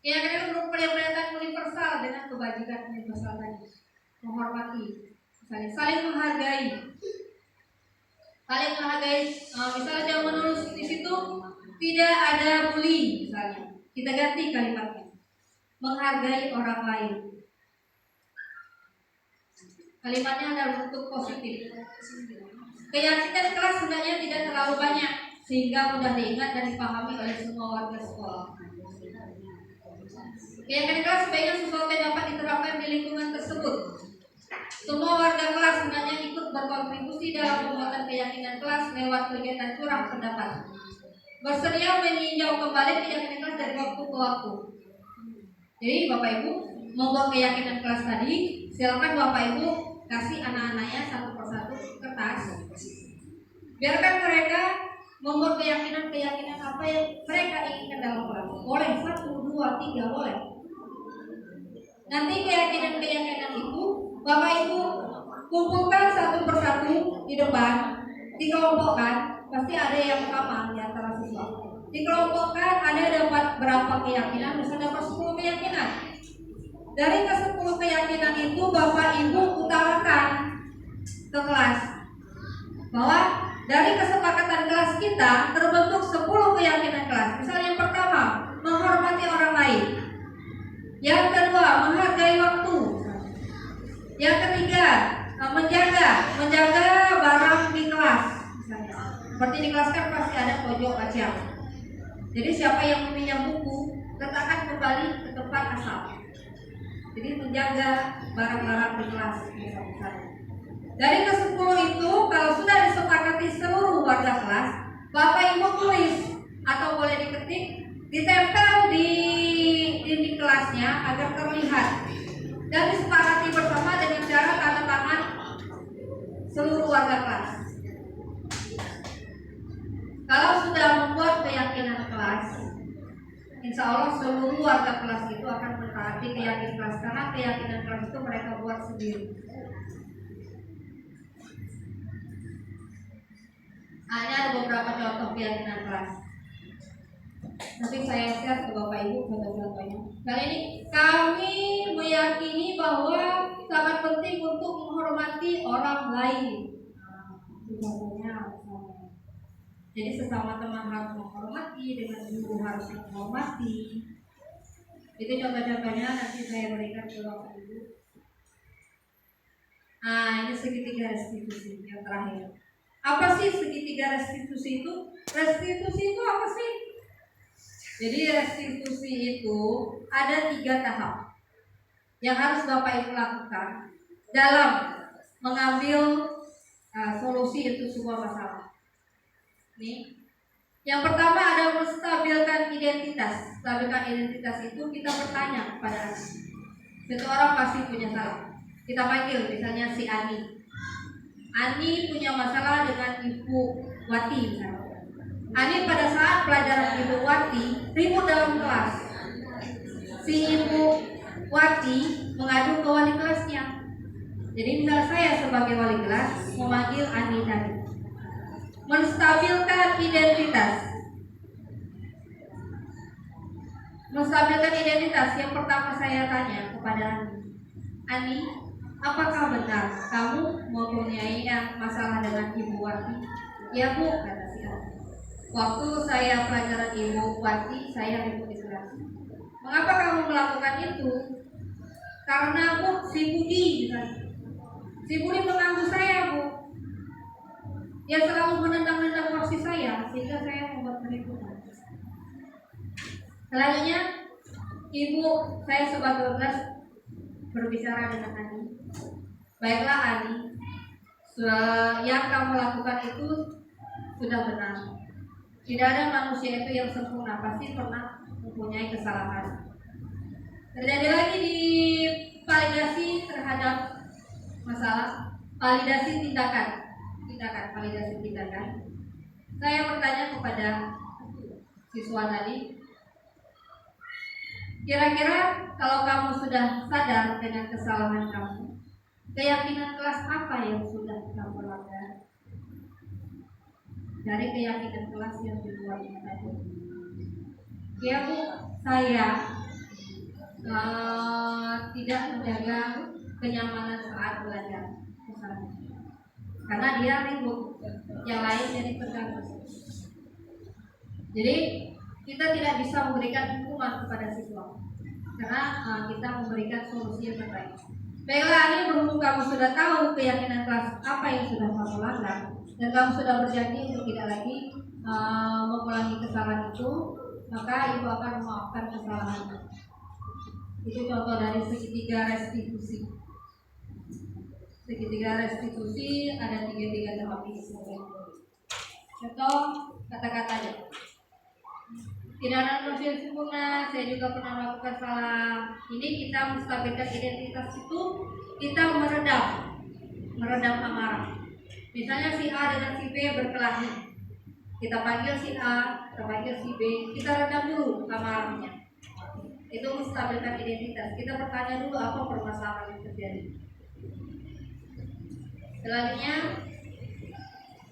Keyakinan berupa pernyataan universal dengan kebajikan universal tadi. Menghormati, misalnya saling menghargai. Saling menghargai, misalnya dia menulis di situ tidak ada bullying, misalnya. Kita ganti kalimatnya. Menghargai orang lain. Kalimatnya adalah bentuk positif. Keyakinan kelas sebenarnya tidak terlalu banyak sehingga mudah diingat dan dipahami oleh semua warga sekolah. Keyakinan kelas sebaiknya sesuatu yang dapat diterapkan di lingkungan tersebut. Semua warga kelas sebenarnya ikut berkontribusi dalam pembuatan keyakinan kelas lewat kegiatan curah pendapat. Bersedia meninjau kembali keyakinan kelas dari waktu ke waktu. Jadi Bapak Ibu membuat keyakinan kelas tadi, silakan Bapak Ibu kasih anak-anaknya satu persatu kertas. Biarkan mereka membuat keyakinan apa yang mereka inginkan dalam kelas. Boleh 1, 2, 3 boleh. Nanti keyakinan itu Bapak Ibu kumpulkan satu persatu di depan, dikelompokkan. Pasti ada yang sama di antara siswa. Dikelompokkan, ada dapat berapa keyakinan, bisa dapat 10 keyakinan. Dari ke 10 keyakinan itu Bapak Ibu utarakan ke kelas bahwa dari kesepakatan kelas kita terbentuk 10 keyakinan kelas. Misalnya yang pertama, menghormati orang lain. Yang kedua, menghargai waktu. Yang ketiga, menjaga barang di kelas. Misalnya, seperti di kelas kan pasti ada pojok baca. Jadi siapa yang meminjam buku, letakkan kembali ke tempat asal. Jadi menjaga barang-barang di kelas misalnya. Dari ke-10 itu, kalau sudah disepakati seluruh warga kelas, Bapak Ibu tulis atau boleh diketik, ditempel di dinding kelasnya agar terlihat dan disepakati bersama dengan cara tanda tangan seluruh warga kelas. Kalau sudah membuat keyakinan kelas, insya Allah seluruh warga kelas itu akan mentaati keyakinan kelas, karena keyakinan kelas itu mereka buat sendiri. Ini ada beberapa contoh keyakinan kelas. Nanti saya share ke Bapak Ibu contoh-contohnya. Kali ini kami meyakini bahwa sangat penting untuk menghormati orang lain. Jadi sesama teman harus menghormati, dengan guru harus menghormati. Itu contoh-contohnya nanti saya berikan ke Bapak Ibu. Ini segitiga restitusi yang terakhir. Apa sih segitiga restitusi itu? Restitusi itu apa sih? Jadi restitusi itu ada 3 tahap yang harus Bapak Ibu lakukan dalam mengambil solusi untuk sebuah masalah. Nih, yang pertama ada menstabilkan identitas. Stabilkan identitas itu kita bertanya kepada anak. Satu orang pasti punya salah. Kita panggil misalnya si Ani. Ani punya masalah dengan Ibu Wati misalnya. Ani pada saat pelajaran Ibu Wati ribut dalam kelas. Si Ibu Wati mengadu ke wali kelasnya. Jadi misalnya saya sebagai wali kelas memanggil Ani tadi. Menstabilkan identitas. Menstabilkan identitas, yang pertama saya tanya kepada Ani. Ani, apakah benar kamu mempunyai masalah dengan Ibu Wati? Ya Bu, kata si Ani. Waktu saya pelajaran Ibu Wati, saya ribut di kelas. Mengapa kamu melakukan itu? Karena Bu, si Budi mengganggu saya Bu. Dia selalu menendang-nendang kursi saya sehingga saya membuat keributan. Selanjutnya, ibu saya sebagai kelas berbicara dengan Ani. Baiklah Ani, yang kamu lakukan itu sudah benar. Tidak ada manusia itu yang sempurna, pasti pernah mempunyai kesalahan. Terjadi lagi di validasi terhadap masalah, validasi tindakan. Saya bertanya kepada siswa tadi, kira-kira kalau kamu sudah sadar dengan kesalahan kamu, keyakinan kelas apa yang sudah kamu langgar? Dari keyakinan kelas yang dibuat tadi. Ya Bu, saya tidak menjaga kenyamanan saat belajar, misalnya. Karena dia ribut, yang lain jadi terganggu. Jadi kita tidak bisa memberikan hukuman kepada siswa, karena kita memberikan solusi yang terbaik. Baiklah, ini berhubung kamu sudah tahu keyakinan kelas apa yang sudah kamu langgar, dan kamu sudah berjanji untuk tidak lagi mengulangi kesalahan itu, maka ibu akan memaafkan kesalahan. Itu contoh dari segitiga restitusi. Segitiga restitusi ada tiga tahap ini. Contoh kata-katanya. Tidak ada manusia yang sempurna, saya juga pernah melakukan salah. Ini kita menstabilkan identitas itu, kita meredam amarah. Misalnya si A dengan si B berkelahi, kita panggil si A, kita panggil si B, kita redam dulu amarahnya. Itu menstabilkan identitas. Kita bertanya dulu apa permasalahan yang terjadi. Selanjutnya,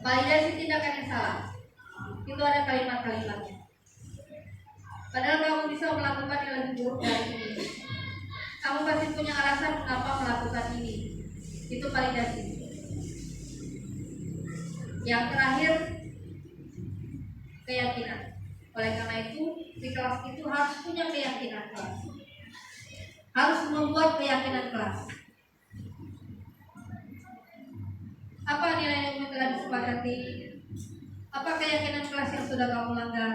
validasi tindakan yang salah. Itu ada kalimat-kalimatnya. Padahal kamu bisa melakukan yang lebih buruk dari ini. Kamu pasti punya alasan mengapa melakukan ini. Itu validasi. Yang terakhir, keyakinan. Oleh karena itu, di kelas itu harus punya keyakinan kelas. Harus membuat keyakinan kelas. Apa nilai yang telah disepakati? Apa keyakinan kelas yang sudah kamu langgar?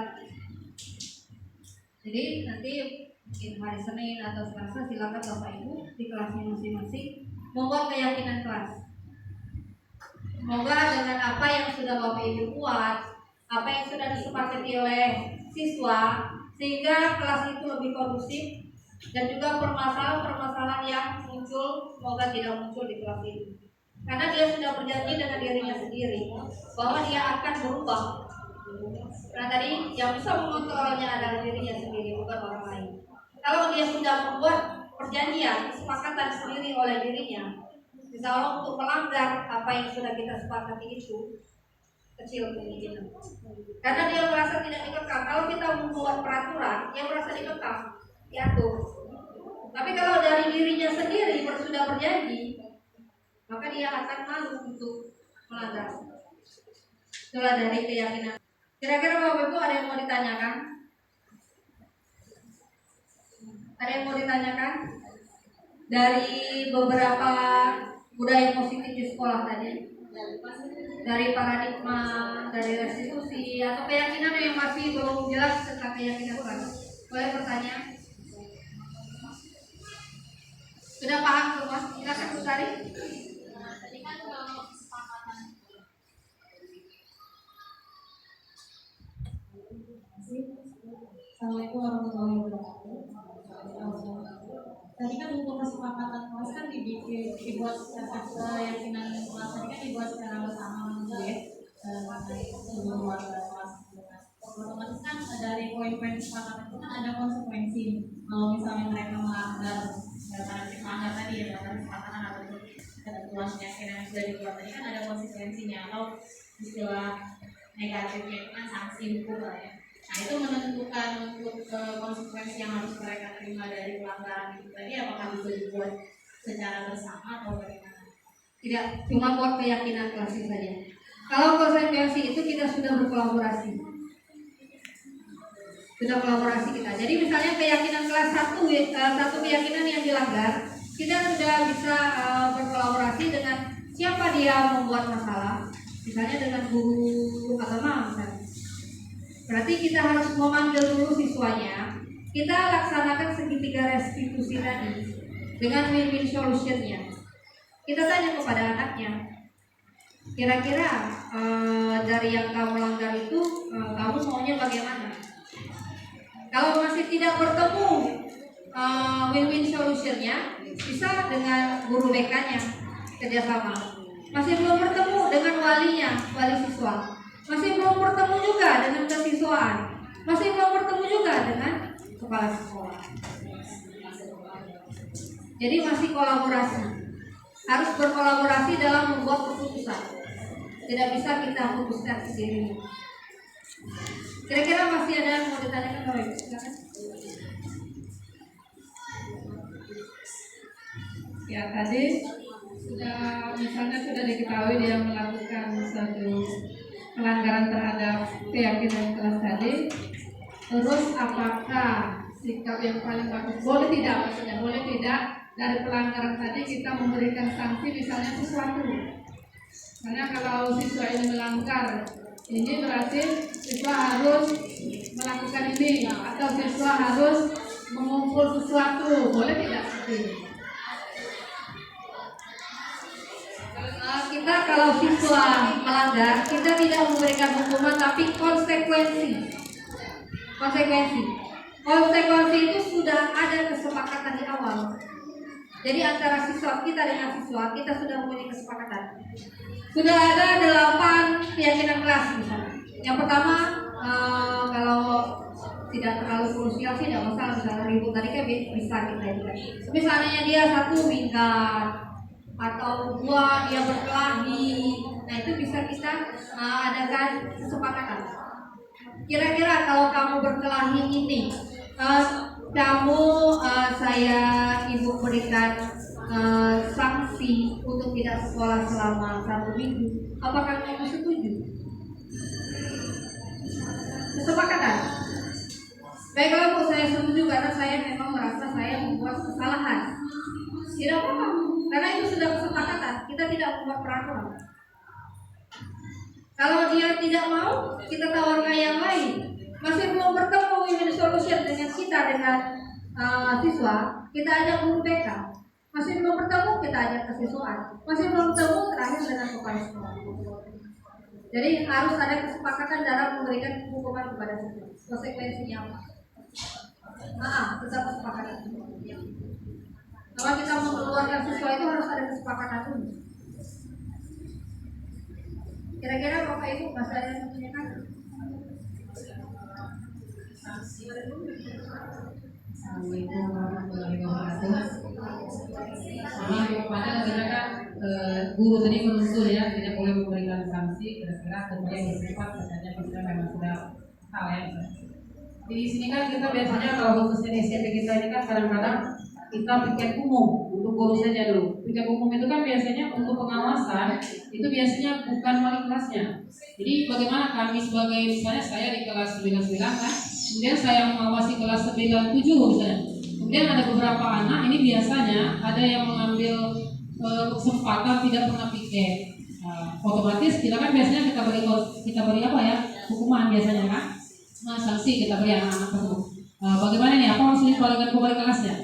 Jadi nanti mungkin hari Senin atau Selasa silakan Bapak Ibu di kelasnya masing-masing membuat keyakinan kelas. Semoga dengan apa yang sudah Bapak Ibu buat, apa yang sudah disepakati oleh siswa, sehingga kelas itu lebih kondusif dan juga permasalahan-permasalahan yang muncul semoga tidak muncul di kelas ini. Karena dia sudah berjanji dengan dirinya sendiri bahwa dia akan berubah. Karena tadi yang bisa mengontrolnya adalah dirinya sendiri, bukan orang lain. Kalau dia sudah membuat perjanjian, kesepakatan sendiri oleh dirinya, misalnya untuk melanggar apa yang sudah kita sepakati itu, kecil kemungkinan. Karena dia merasa tidak dikekang. Kalau kita membuat peraturan, dia merasa dikekang, diatur. Tapi kalau dari dirinya sendiri sudah berjanji, maka dia akan malu untuk melanggar. Itulah dari keyakinan. Kira-kira Bapak Ibu ada yang mau ditanyakan? Ada yang mau ditanyakan? Dari beberapa budaya positif di sekolah tadi, dari paradigma, dari restitusi, atau keyakinan yang masih belum jelas tentang keyakinan kelas. Boleh bertanya? Sudah paham semua? Silakan Bu Sari. Tadi kan kalau kesepakatan. Assalamualaikum warahmatullahi wabarakatuh. Tadi kan untuk kesepakatan kelas kan dibuat keyakinan kelas tadi kan dibuat secara bersama gitu ya, sebelum kelas. Otomatis kan dari poin-poin kesepakatan itu kan ada konsekuensi. Kalau misalnya mereka melanggar tadi ya dalam kesepakatan atau ketentuan keyakinan yang sudah dibuat tadi kan ada konsekuensinya, atau istilah negatifnya itu kan sanksi hukum lah ya. Nah itu menentukan untuk konsekuensi yang harus mereka terima dari pelanggaran itu tadi, apakah bisa dibuat secara bersama atau bagaimana? Tidak, cuma buat keyakinan kelasnya saja. Kalau konsekuensi itu kita sudah berkolaborasi. Sudah kolaborasi kita. Jadi misalnya keyakinan kelas satu keyakinan yang dilanggar, kita sudah bisa berkolaborasi dengan siapa dia membuat masalah. misalnya dengan guru agama misalnya. Berarti kita harus memanggil dulu siswanya, kita laksanakan segitiga restitusi tadi dengan win-win solutionnya. Kita tanya kepada anaknya, kira-kira dari yang kamu langgar itu kamu maunya bagaimana? Kalau masih tidak bertemu win-win solutionnya, bisa dengan guru BK-nya kerjasama. Masih belum bertemu dengan walinya, wali siswa. Masih belum bertemu juga dengan kesiswaan. Masih belum bertemu juga dengan kepala sekolah. Jadi masih kolaborasi. Harus berkolaborasi dalam membuat keputusan. Tidak bisa kita putuskan sendiri. Kira-kira masih ada yang mau ditanyakan oleh Ibu? Silakan. Ya, tadi misalnya sudah diketahui dia melakukan suatu pelanggaran terhadap keyakinan kelas tadi. Terus apakah sikap yang paling bagus boleh tidak, maksudnya boleh tidak dari pelanggaran tadi kita memberikan sanksi misalnya sesuatu. Karena kalau siswa ini melanggar, ini berarti siswa harus melakukan ini atau siswa harus mengumpul sesuatu, boleh tidak seperti ini? Kita kalau siswa melanggar, kita tidak memberikan hukuman tapi konsekuensi. Konsekuensi itu sudah ada kesepakatan di awal. Jadi antara siswa kita dengan siswa, kita sudah mempunyai kesepakatan. Sudah ada 8 keyakinan kelas misalnya. Yang pertama, kalau tidak terlalu krusial sih tidak masalah, misalnya ribut tadi kan bisa kita juga. Misalnya dia 1 minggat atau 2 dia berkelahi, nah itu bisa kita adakan kesepakatan. Kira-kira kalau kamu berkelahi ini, saya ibu berikan sanksi untuk tidak sekolah selama 1 minggu. Apakah kamu setuju? Kesepakatan. Baiklah Bu, saya setuju karena saya memang merasa saya membuat kesalahan. Tidak apa-apa, karena itu sudah kesepakatan. Kita tidak membuat peraturan. Kalau dia tidak mau, kita tawarkan yang lain. Masih belum bertemu win-win solution dengan kita dengan siswa, kita ajak guru BK. Masih belum bertemu, kita ajak kesiswaan. Masih belum bertemu, terakhir dengan kepala sekolah. Jadi harus ada kesepakatan dalam memberikan hukuman kepada siswa. Konsekuensinya apa? Tetap kesepakatan. Kalau kita mau mengeluarkan siswa itu harus ada kesepakatan dulu. Kira-kira Bapak Ibu masih ada yang menanyakan? Assalamualaikum warahmatullahi wabarakatuh. Pada menggunakan guru tadi menuntut ya tidak boleh memberikan sanksi kira-kira kepada yang bersifat katanya kita memang sudah tahu ya. Di sini kan kita biasanya kalau khususnya di SMP kita ini kan kadang-kadang kita piket umum untuk guru saja dulu. Piket umum itu kan biasanya untuk pengawasan itu biasanya bukan wali kelasnya. Jadi bagaimana kami sebagai misalnya saya di kelas 99 kan, kemudian saya mengawasi kelas 97 misalnya. Kemudian ada beberapa anak ini biasanya ada yang mengambil kesempatan tidak pernah piket. Otomatis kita kan biasanya kita beri apa ya hukuman biasanya kan, sanksi kita beri anak-anak tersebut. Bagaimana nih? Apa harus dikeluarkan ke wali kelasnya?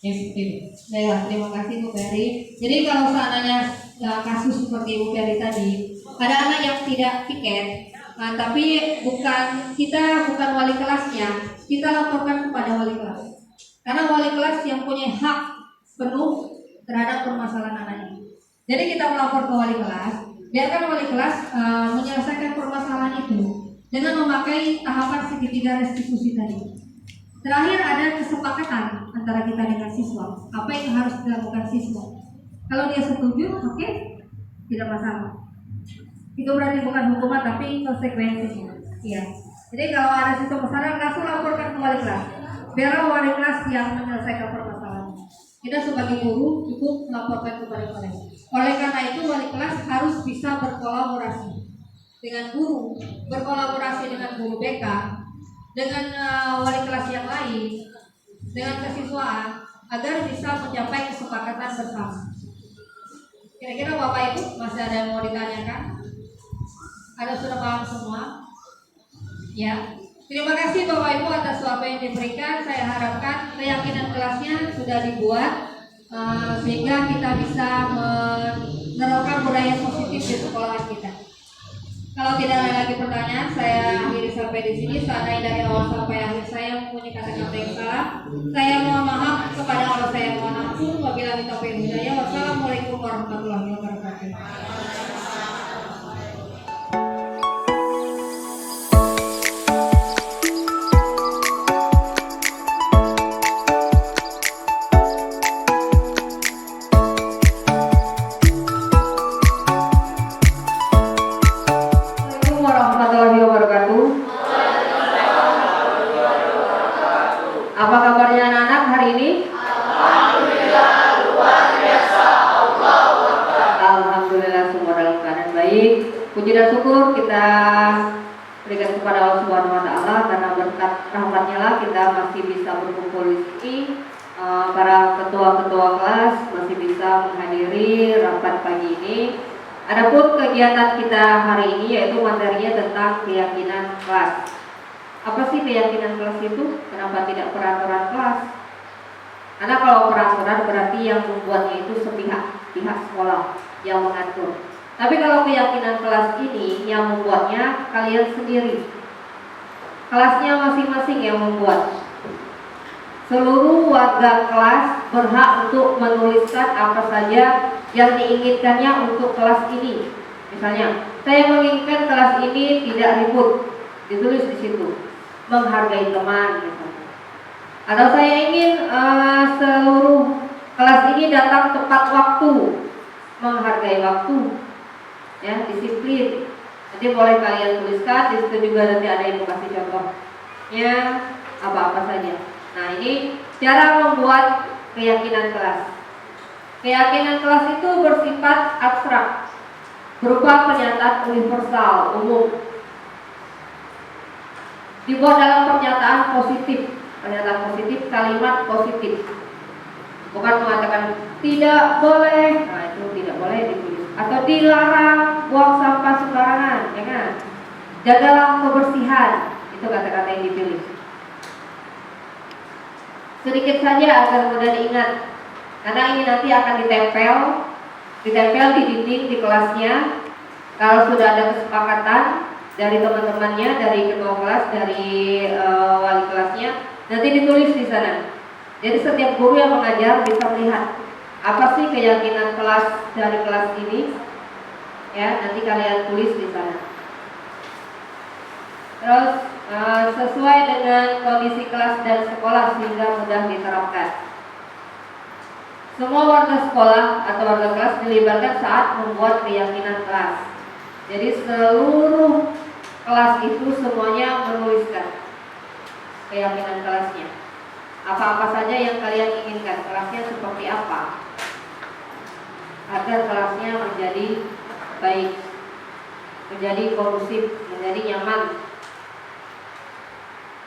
Yang seperti itu. Baiklah, terima kasih Bu Ferry. Jadi kalau seandainya kasus seperti Bu Ferry tadi, ada anak yang tidak piket, tapi bukan wali kelasnya, kita laporkan kepada wali kelas. Karena wali kelas yang punya hak penuh terhadap permasalahan anak ini. Jadi kita melapor ke wali kelas, biarkan wali kelas menyelesaikan permasalahan itu dengan memakai tahapan segitiga restitusi tadi. Terakhir ada kesepakatan antara kita dengan siswa. Apa yang harus dilakukan siswa? Kalau dia setuju, oke, tidak masalah. Itu berarti bukan hukuman tapi konsekuensinya. Iya. Jadi kalau ada siswa kesalahan, langsung laporkan ke wali kelas. Biar wali kelas yang menyelesaikan permasalahan. Kita sebagai guru cukup melaporkan kepada wali kelas. Oleh karena itu wali kelas harus bisa berkolaborasi dengan guru, berkolaborasi dengan guru BK, dengan wali kelas yang lain, dengan kesiswaan, agar bisa mencapai kesepakatan bersama. Kira-kira Bapak Ibu masih ada yang mau ditanyakan? Ada sudah paham semua? Ya. Terima kasih Bapak Ibu atas apa yang diberikan. Saya harapkan keyakinan kelasnya sudah dibuat sehingga kita bisa menerapkan budaya positif di sekolah kita. Kalau tidak ada lagi pertanyaan, saya akhiri sampai di sini. Seandainya dari awal sampai akhir saya mempunyai kata-kata yang salah, saya mohon maaf kepada Allah, saya mohon ampun. Wabillahi taufiq wal hidayah. Wassalamualaikum warahmatullahi wabarakatuh. Assalamualaikum warahmatullahi wabarakatuh. Apa kabarnya anak-anak hari ini? Alhamdulillah semua dalam keadaan baik. Puji dan syukur kita berikan kepada Allah Subhanahu wa taala karena berkat rahmatnya lah kita masih bisa berkumpul di sini. Para ketua-ketua kelas masih bisa menghadiri rapat pagi ini. Adapun kegiatan kita hari ini yaitu materinya tentang keyakinan kelas. Apa sih keyakinan kelas itu? Kenapa tidak peraturan kelas? Karena kalau peraturan berarti yang membuatnya itu pihak sekolah yang mengatur. Tapi kalau keyakinan kelas ini yang membuatnya kalian sendiri. Kelasnya masing-masing yang membuat. Seluruh warga kelas berhak untuk menuliskan apa saja yang diinginkannya untuk kelas ini. Misalnya, saya menginginkan kelas ini tidak ribut, ditulis di situ. Menghargai teman, misalnya. Atau saya ingin seluruh kelas ini datang tepat waktu, menghargai waktu, ya, disiplin. Nanti boleh kalian tuliskan. Di situ juga nanti ada yang kasih contohnya apa-apa saja. Nah, ini cara membuat keyakinan kelas. Keyakinan kelas itu bersifat abstrak, berupa pernyataan universal, umum. Dibuat dalam pernyataan positif, kalimat positif. Bukan mengatakan tidak boleh, nah itu tidak boleh ditulis. Atau dilarang buang sampah sembarangan, ya kan? Jagalah kebersihan, itu kata-kata yang dipilih. Sedikit saja agar mudah diingat, karena ini nanti akan ditempel di dinding di kelasnya. Kalau sudah ada kesepakatan dari teman-temannya, dari ketua kelas, dari wali kelasnya, nanti ditulis di sana. Jadi setiap guru yang mengajar bisa melihat apa sih keyakinan kelas dari kelas ini, ya nanti kalian tulis di sana. Terus sesuai dengan kondisi kelas dan sekolah sehingga mudah diterapkan. Semua warga sekolah atau warga kelas dilibatkan saat membuat keyakinan kelas. Jadi seluruh kelas itu semuanya menuliskan keyakinan kelasnya. Apa-apa saja yang kalian inginkan, kelasnya seperti apa, agar kelasnya menjadi baik, menjadi kondusif, menjadi nyaman.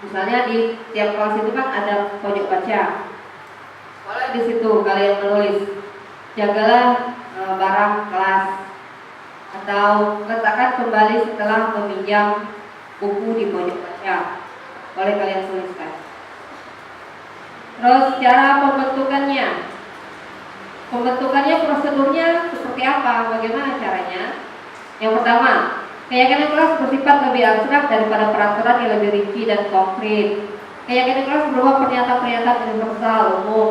Misalnya di tiap kelas itu kan ada pojok baca. Boleh di situ kalian menulis, jagalah barang kelas, atau letakkan kembali setelah meminjam buku di pojok baca. Boleh kalian tuliskan. Terus cara pembentukannya, prosedurnya seperti apa? Bagaimana caranya? Yang pertama, keyakinan kelas bersifat lebih abstrak daripada peraturan yang lebih rinci dan konkret. Keyakinan kelas berupa pernyataan-pernyataan universal umum.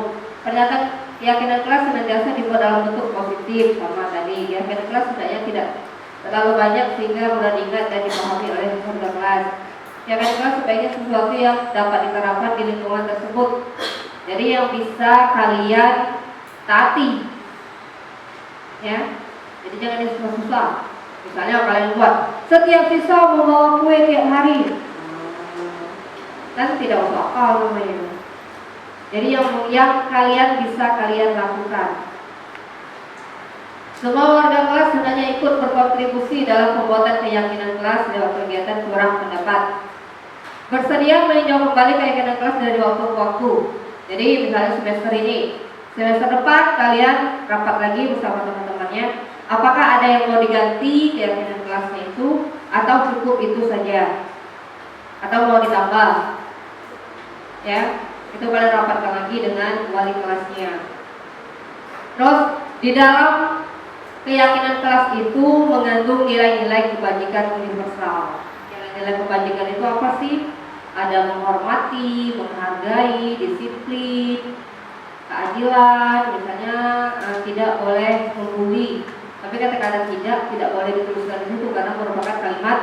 Keyakinan kelas senantiasa dibuat dalam bentuk positif, sama tadi. Keyakinan kelas sebenarnya tidak terlalu banyak sehingga mudah diingat dan dipahami oleh warga kelas. Keyakinan kelas sebaiknya sesuatu yang dapat diterapkan di lingkungan tersebut. Jadi yang bisa kalian taati, ya. Jadi jangan susah-susah. Misalnya kalian buat setiap siswa membawa kue tiap hari, kan tidak masuk akal namanya. Jadi yang kalian bisa kalian lakukan. Semua warga kelas sebenarnya ikut berkontribusi dalam pembuatan keyakinan kelas lewat kegiatan kurang pendapat. Bersedia meninjau kembali keyakinan kelas dari waktu ke waktu. Jadi misalnya semester ini, semester depan kalian rapat lagi bersama teman-temannya. Apakah ada yang mau diganti keyakinan kelasnya itu? atau cukup itu saja, atau mau ditambah? Ya, itu kalian rapatkan lagi dengan wali kelasnya. Terus di dalam keyakinan kelas itu mengandung nilai-nilai kebajikan universal. Nilai-nilai kebajikan itu apa sih? Ada menghormati, menghargai, disiplin, keadilan, misalnya tidak boleh membuli. Tapi kata-kata tidak boleh dituliskan di situ karena merupakan kalimat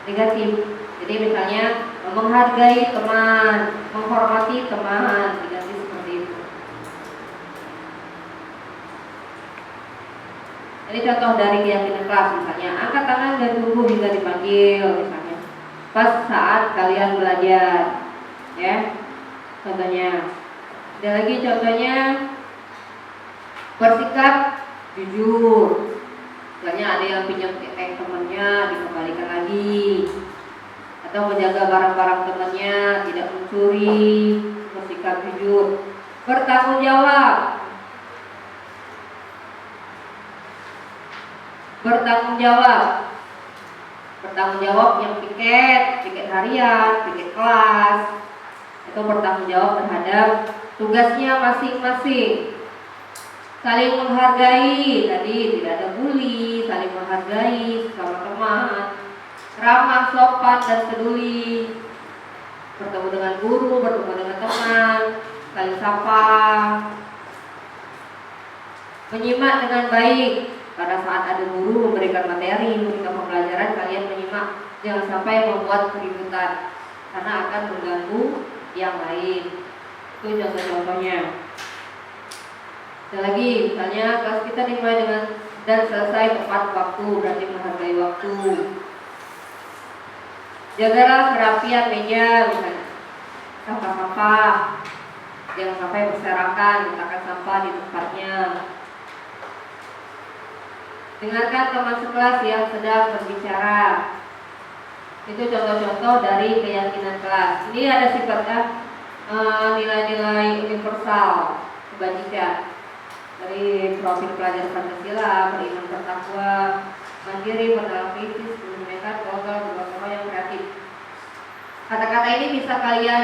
negatif. Jadi misalnya menghargai teman, menghormati teman, diganti seperti itu. Ini contoh dari keyakinan kelas, misalnya angkat tangan dan tunggu hingga dipanggil, misalnya pas saat kalian belajar, ya. Contohnya, ada lagi contohnya bersikap jujur. Misalnya ada yang pinjam temannya dikembalikan lagi, atau menjaga barang-barang temannya, tidak mencuri, bersikap jujur, bertanggung jawab. Bertanggung jawab yang piket harian, piket kelas, itu bertanggung jawab terhadap tugasnya masing-masing. Saling menghargai, tadi tidak ada bully, saling menghargai sama teman, ramah, sopan dan peduli. Bertemu dengan guru, bertemu dengan teman, saling sapa, menyimak dengan baik. Pada saat ada guru memberikan materi, memberikan pembelajaran, kalian menyimak, jangan sampai membuat keributan karena akan mengganggu yang lain. Itu contoh-contohnya. Ada lagi, misalnya kelas kita dimulai dengan dan selesai tepat waktu, berarti menghargai waktu. Jagalah kerapian meja, misalnya sampah-sampah, jangan sampai berserakan, letakkan sampah di tempatnya. Dengarkan teman sekelas yang sedang berbicara. Itu contoh-contoh dari keyakinan kelas. Ini ada sifatnya nilai-nilai universal kebajikan dari profil pelajar Pancasila, beriman bertakwa, mandiri, berdalam kritis, menggunakan program beragama yang kreatif. Kata-kata ini bisa kalian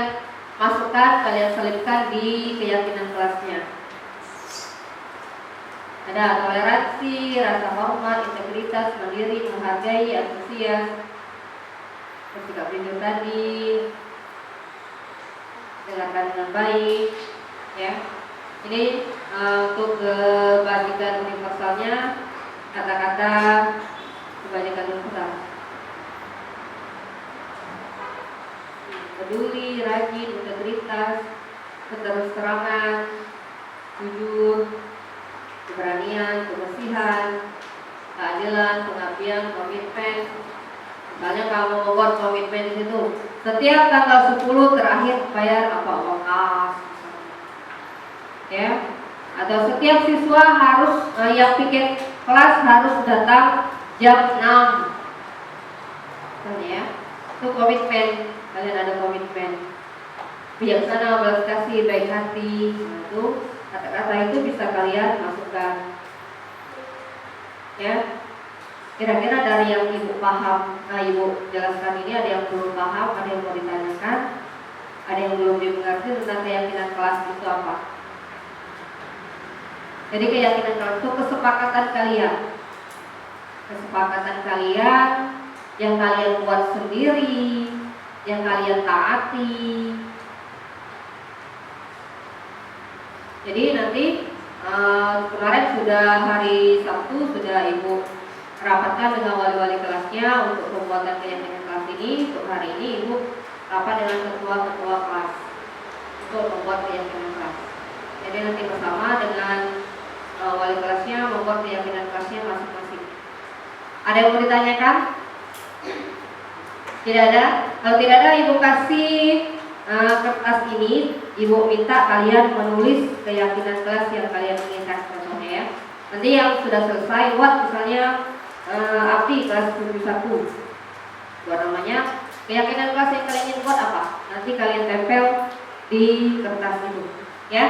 masukkan, kalian selipkan di keyakinan kelasnya. Ada toleransi, rasa hormat, integritas, mandiri, menghargai, antusias, bersikap jujur tadi, dengarkan dengan baik, ya. Ini untuk kebajikan universalnya, kata-kata kebajikan universal. Peduli, rajin, integritas, keterus-terangan, jujur, keberanian, kebersihan, keadilan, pengabdian, komitmen. Misalnya kamu membuat komitmen di situ, setiap tanggal 10 terakhir bayar apa uang kas, ya. Atau setiap siswa harus yang piket kelas harus datang jam 6. Misalnya, ya. Itu komitmen, kalian ada komitmen. Bijaksana, belas kasih, baik hati. Nah, itu kata-kata itu bisa kalian masukkan, ya. Kira-kira dari yang ibu paham, ibu jelaskan ini, ada yang belum paham, ada yang mau ditanyakan, ada yang belum dimengerti tentang keyakinan kelas itu apa. Jadi keyakinan kelas itu kesepakatan kalian yang kalian buat sendiri, yang kalian taati. Jadi nanti kemarin sudah hari Sabtu sudah ibu rapatkan dengan wali-wali kelasnya untuk pembuatan keyakinan kelas ini. Untuk hari ini ibu rapat dengan ketua-ketua kelas untuk membuat keyakinan kelas. Jadi nanti bersama dengan wali kelasnya membuat keyakinan kelasnya masing-masing. Ada yang mau ditanyakan? Tidak ada? Kalau tidak ada, ibu kasih kertas ini, ibu minta kalian menulis keyakinan kelas yang kalian inginkan, contohnya ya. Nanti yang sudah selesai buat, misalnya Abdi kelas 71, buat namanya keyakinan kelas yang kalian ingin buat apa? Nanti kalian tempel di kertas itu, ya.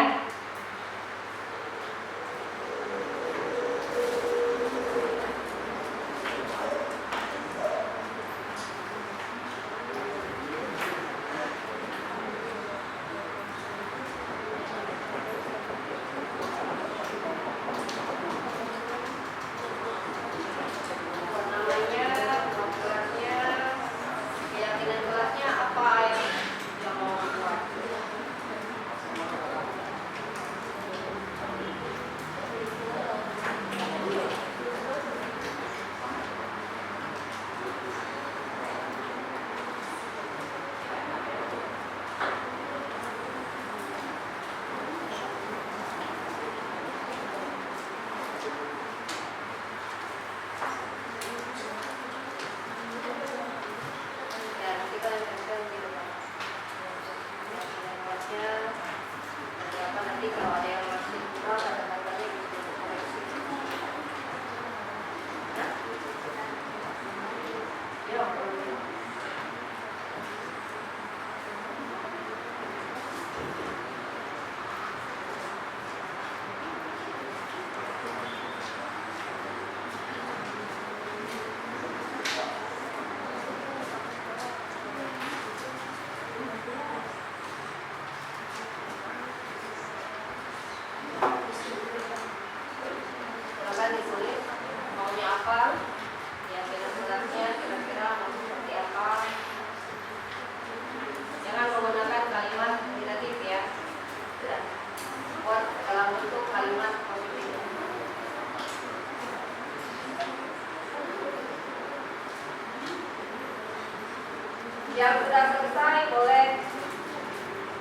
Yang sudah selesai boleh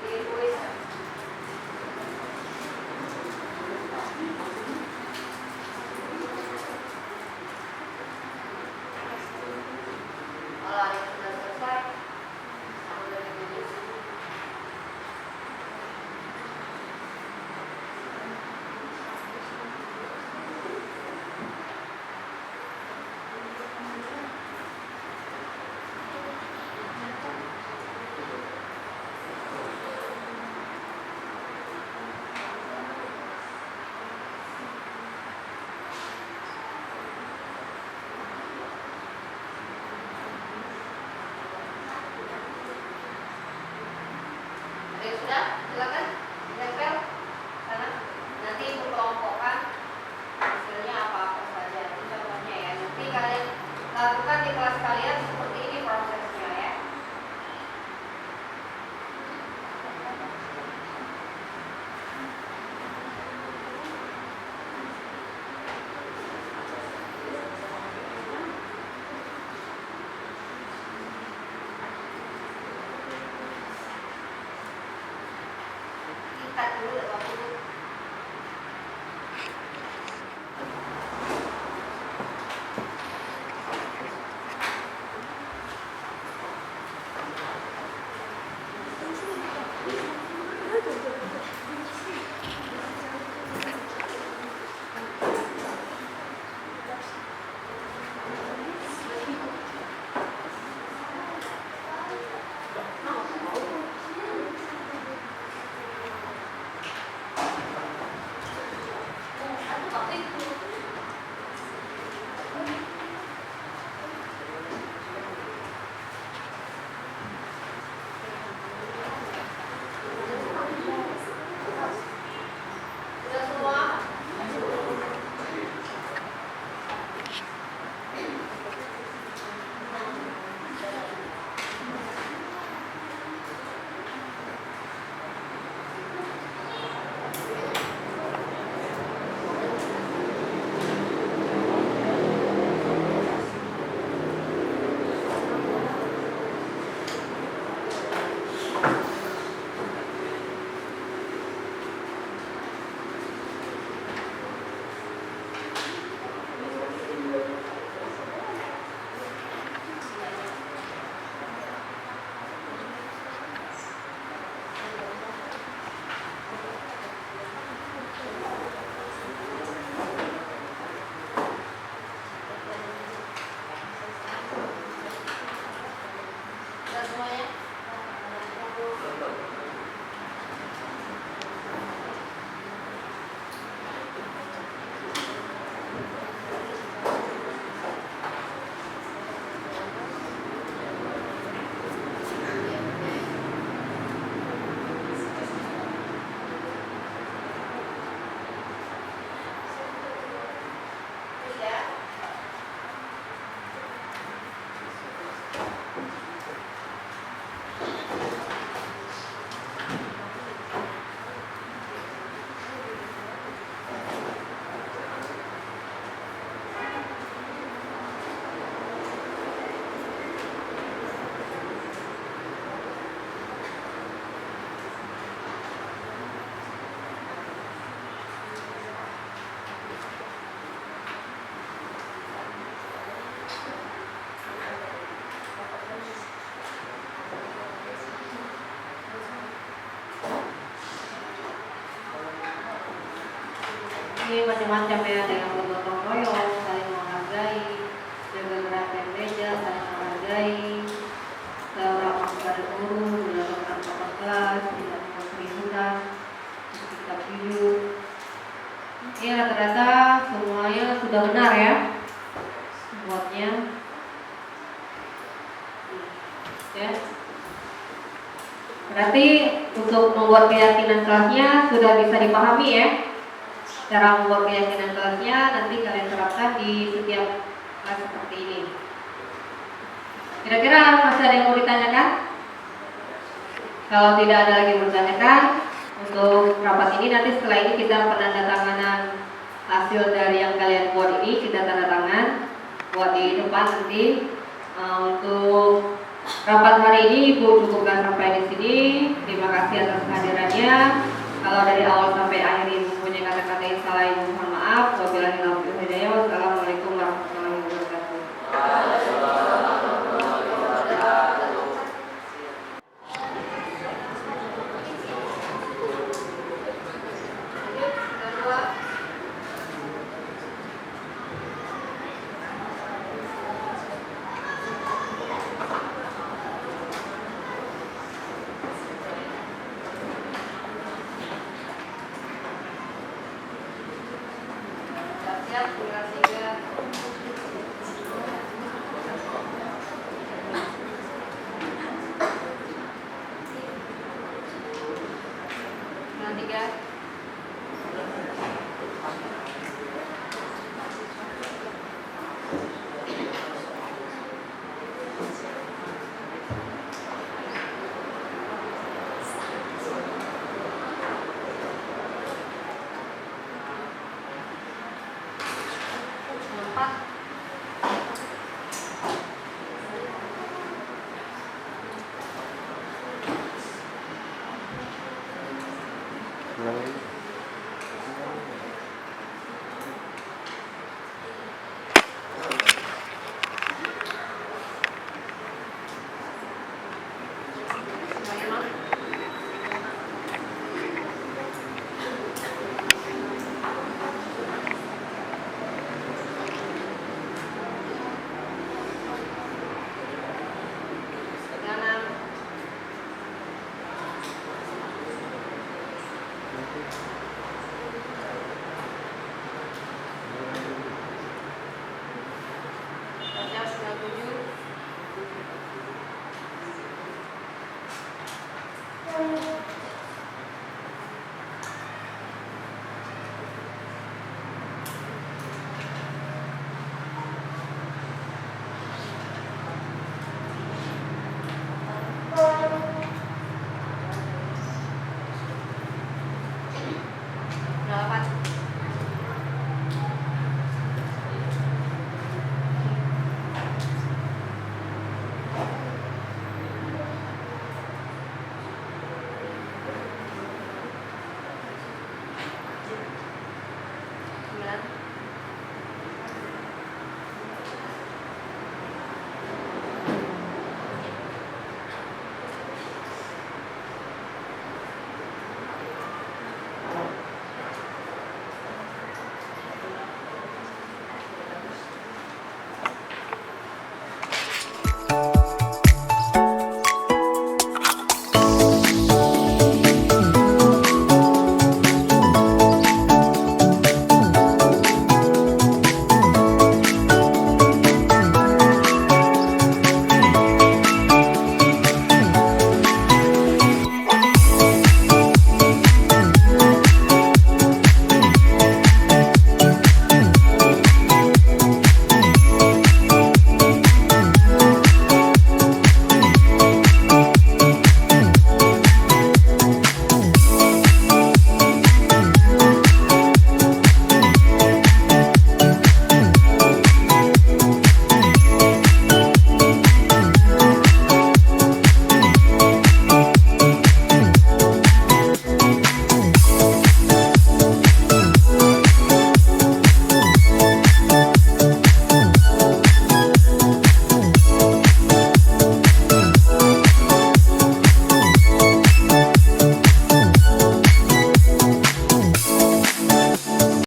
ditulis. Kalau yang sudah selesai boleh ditulis. Ada yang sudah? Silakan tempel sana. Nanti ibu kelompokkan hasilnya apa-apa saja. Itu contohnya ya. Nanti kalian lakukan di kelas kalian seperti ini prosesnya ya. Kita dulu ya Bapak Ibu. Sudah semua? Sudah semuanya? Sudah? Ini macam-macam ya, ada yang bergotong royong, saling menghargai, jaga gerak dan meja, saling menghargai, ramah kepada guru, melakukan protokol kelas, tidak membuat keributan, sikap jujur. Ini rata-rata semuanya sudah benar ya, buatnya. Ya. Berarti untuk membuat keyakinan kelasnya sudah bisa dipahami ya. Cara membuat keyakinan kelasnya nanti kalian terapkan di setiap kelas seperti ini. Kira-kira masih ada yang mau ditanyakan? Kalau tidak ada lagi yang bertanyakan, untuk rapat ini nanti setelah ini kita penandatanganan hasil dari yang kalian buat ini, kita tanda tangan buat di depan nanti untuk Rapat hari ini Ibu cukupkan sampai di sini. Terima kasih atas kehadirannya. Kalau dari awal sampai akhir Ibu punya kata-kata yang salah, Ibu mohon maaf. Wabillahi taufiq wal hidayah. Wassalamualaikum warahmatullahi wabarakatuh. Siap, tinggal 3. Tinggal 3. Empat.